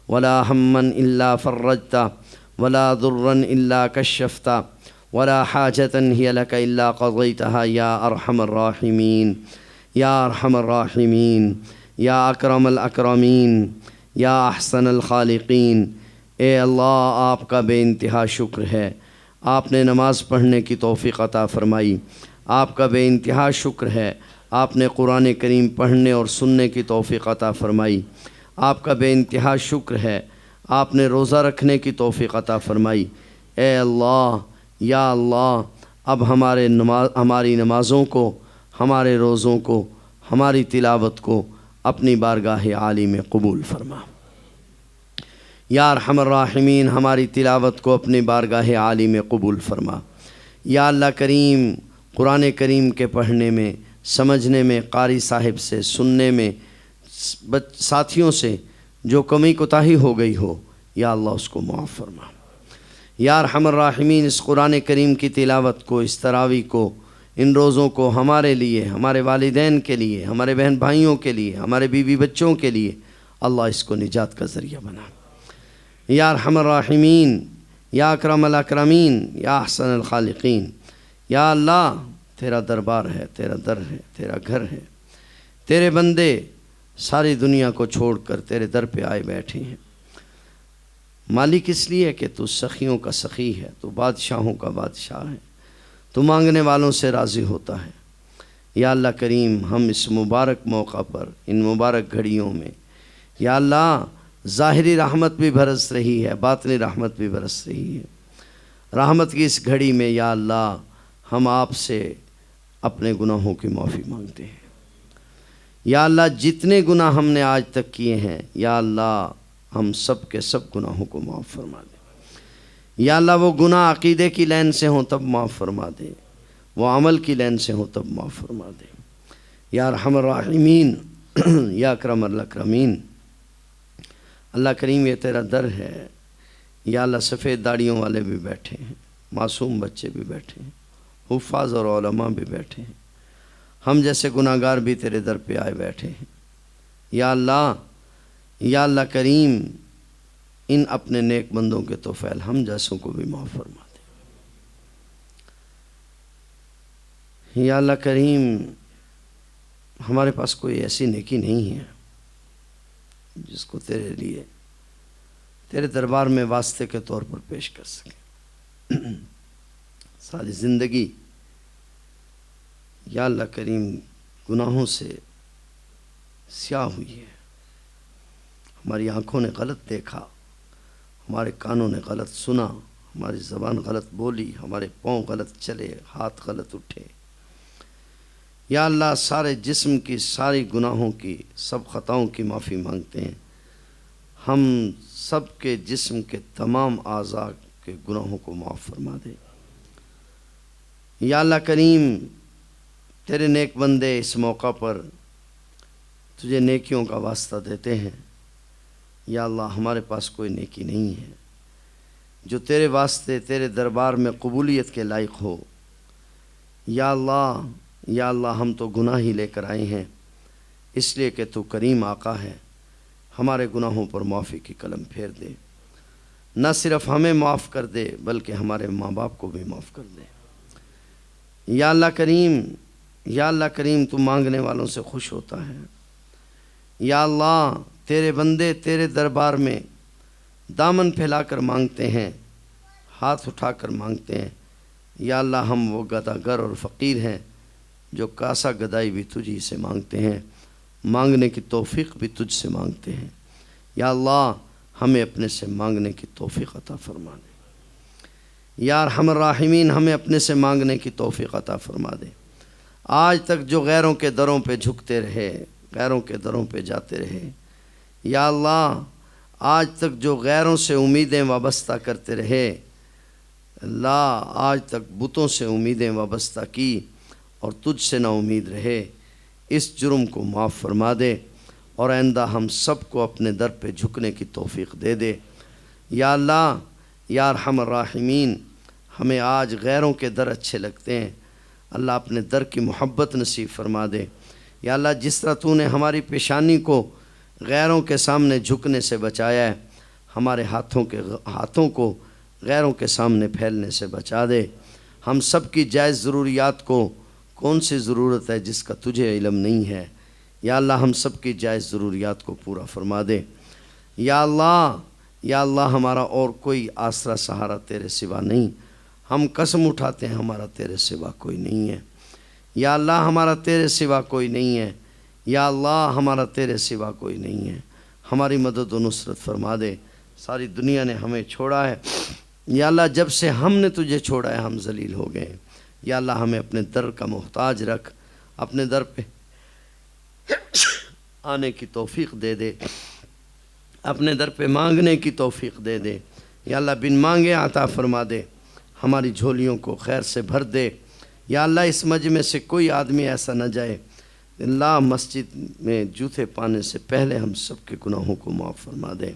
[SPEAKER 1] ولا هما إلا فرجته ولا ضرا إلا كشفته ولا حاجة هي لك إلا قضيتها يا أرحم الراحمين يا أرحم الراحمين يا أكرم الأكرمين يا أحسن الخالقين۔ اے اللہ آپ کا بے انتہا شکر ہے، آپ نے نماز پڑھنے کی توفیق عطا فرمائی۔ آپ کا بے انتہا شکر ہے، آپ نے قرآن کریم پڑھنے اور سننے کی توفیق عطا فرمائی۔ آپ کا بے انتہا شکر ہے، آپ نے روزہ رکھنے کی توفیق عطا فرمائی۔ اے اللہ، یا اللہ، اب ہماری نمازوں کو، ہمارے روزوں کو، ہماری تلاوت کو اپنی بارگاہ عالی میں قبول فرما۔ یا ارحم الراحمین، ہماری تلاوت کو اپنی بارگاہ عالی میں قبول فرما۔ یا اللہ کریم، قرآن کریم کے پڑھنے میں، سمجھنے میں، قاری صاحب سے سننے میں، ساتھیوں سے جو کمی کوتاہی ہو گئی ہو، یا اللہ اس کو معاف فرما۔ یا ارحم الراحمین، اس قرآن کریم کی تلاوت کو، اس تراویح کو، ان روزوں کو ہمارے لیے، ہمارے والدین کے لیے، ہمارے بہن بھائیوں کے لیے، ہمارے بیوی بچوں کے لیے اللہ اس کو نجات کا ذریعہ بنا۔ یا ارحم الراحمین، یا اکرم الاکرمین، یا احسن الخالقین۔ یا اللہ، تیرا دربار ہے، تیرا در ہے، تیرا گھر ہے، تیرے بندے ساری دنیا کو چھوڑ کر تیرے در پہ آئے بیٹھے ہیں۔ مالک اس لیے کہ تو سخیوں کا سخی ہے، تو بادشاہوں کا بادشاہ ہے، تو مانگنے والوں سے راضی ہوتا ہے۔ یا اللہ کریم، ہم اس مبارک موقع پر، ان مبارک گھڑیوں میں، یا اللہ، ظاہری رحمت بھی برس رہی ہے، باطنی رحمت بھی برس رہی ہے۔ رحمت کی اس گھڑی میں یا اللہ ہم آپ سے اپنے گناہوں کی معافی مانگتے ہیں۔ یا اللہ، جتنے گناہ ہم نے آج تک کیے ہیں، یا اللہ ہم سب کے سب گناہوں کو معاف فرما دے۔ یا اللہ، وہ گناہ عقیدے کی لین سے ہوں تب معاف فرما دے، وہ عمل کی لین سے ہوں تب معاف فرما دے۔ یا ارحم الراحمین، یا اکرم الاکرمین۔ اللہ کریم، یہ تیرا در ہے، یا اللہ، سفید داڑیوں والے بھی بیٹھے ہیں، معصوم بچے بھی بیٹھے ہیں، حفاظ اور علماء بھی بیٹھے ہیں، ہم جیسے گناہگار بھی تیرے در پہ آئے بیٹھے ہیں۔ یا اللہ کریم، ان اپنے نیک بندوں کے توفیل ہم جیسوں کو بھی معاف فرما دے۔ یا اللہ کریم، ہمارے پاس کوئی ایسی نیکی نہیں ہے جس کو تیرے لیے تیرے دربار میں واسطے کے طور پر پیش کر سکے۔ ساری زندگی یا اللہ کریم گناہوں سے سیاہ ہوئی ہے، ہماری آنکھوں نے غلط دیکھا، ہمارے کانوں نے غلط سنا، ہماری زبان غلط بولی، ہمارے پاؤں غلط چلے، ہاتھ غلط اٹھے۔ یا اللہ سارے جسم کی ساری گناہوں کی، سب خطاؤں کی معافی مانگتے ہیں۔ ہم سب کے جسم کے تمام اعضاء کے گناہوں کو معاف فرما دے۔ یا اللہ کریم، تیرے نیک بندے اس موقع پر تجھے نیکیوں کا واسطہ دیتے ہیں۔ یا اللہ ہمارے پاس کوئی نیکی نہیں ہے جو تیرے واسطے تیرے دربار میں قبولیت کے لائق ہو۔ یا اللہ ہم تو گناہ ہی لے کر آئے ہیں، اس لیے کہ تو کریم آقا ہے، ہمارے گناہوں پر معافی کی قلم پھیر دے۔ نہ صرف ہمیں معاف کر دے بلکہ ہمارے ماں باپ کو بھی معاف کر دے۔ یا اللہ کریم تو مانگنے والوں سے خوش ہوتا ہے۔ یا اللہ تیرے بندے تیرے دربار میں دامن پھیلا کر مانگتے ہیں، ہاتھ اٹھا کر مانگتے ہیں۔ یا اللہ ہم وہ گدھا گر اور فقیر ہیں جو کاسا گدائی بھی تجھی سے مانگتے ہیں، مانگنے کی توفیق بھی تجھ سے مانگتے ہیں۔ یا اللہ ہمیں اپنے سے مانگنے کی توفیق عطا فرما دے۔ یا ارحم الراحمین، ہمیں اپنے سے مانگنے کی توفیق عطا فرما دے۔ آج تک جو غیروں کے دروں پہ جھکتے رہے، غیروں کے دروں پہ جاتے رہے، یا اللہ آج تک جو غیروں سے امیدیں وابستہ کرتے رہے، اللہ آج تک بتوں سے امیدیں وابستہ کی اور تجھ سے نا امید رہے، اس جرم کو معاف فرما دے اور آئندہ ہم سب کو اپنے در پہ جھکنے کی توفیق دے دے۔ یا اللہ یا ارحم الراحمین، ہمیں آج غیروں کے در اچھے لگتے ہیں، اللہ اپنے در کی محبت نصیب فرما دے۔ یا اللہ جس طرح تو نے ہماری پیشانی کو غیروں کے سامنے جھکنے سے بچایا ہے، ہمارے ہاتھوں کو غیروں کے سامنے پھیلنے سے بچا دے۔ ہم سب کی جائز ضروریات کو، کون سی ضرورت ہے جس کا تجھے علم نہیں ہے، یا اللہ ہم سب کی جائز ضروریات کو پورا فرما دے۔ یا اللہ ہمارا اور کوئی آسرا سہارا تیرے سوا نہیں، ہم قسم اٹھاتے ہیں ہمارا تیرے سوا کوئی نہیں ہے۔ یا اللہ ہمارا تیرے سوا کوئی نہیں ہے، یا اللہ ہمارا تیرے سوا کوئی نہیں ہے، ہماری مدد و نصرت فرما دے۔ ساری دنیا نے ہمیں چھوڑا ہے، یا اللہ جب سے ہم نے تجھے چھوڑا ہے ہم ذلیل ہو گئے۔ یا اللہ ہمیں اپنے در کا محتاج رکھ، اپنے در پہ آنے کی توفیق دے دے، اپنے در پہ مانگنے کی توفیق دے دے۔ یا اللہ بن مانگے عطا فرما دے، ہماری جھولیوں کو خیر سے بھر دے۔ یا اللہ اس مجمع سے کوئی آدمی ایسا نہ جائے، اللہ مسجد میں جوتے پانے سے پہلے ہم سب کے گناہوں کو معاف فرما دے۔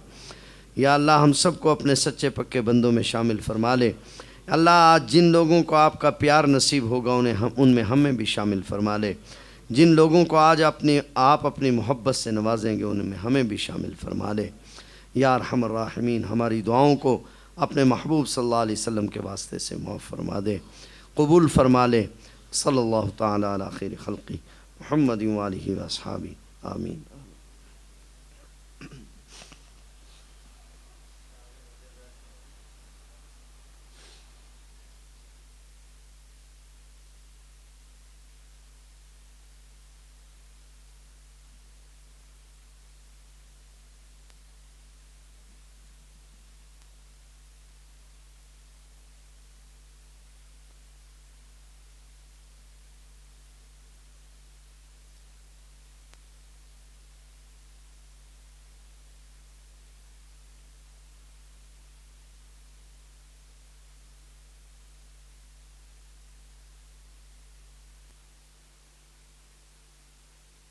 [SPEAKER 1] یا اللہ ہم سب کو اپنے سچے پکے بندوں میں شامل فرما لے۔ اللہ آج جن لوگوں کو آپ کا پیار نصیب ہوگا ان میں ہمیں بھی شامل فرما لے۔ جن لوگوں کو آج آپ اپنی محبت سے نوازیں گے ان میں ہمیں بھی شامل فرما لے۔ یا ارحم الراحمین، ہماری دعاؤں کو اپنے محبوب صلی اللہ علیہ وسلم کے واسطے سے معاف فرما دے، قبول فرما لے۔ صلی اللہ تعالی علی خیر خلقی محمد و آلہ و اصحابہ، آمین۔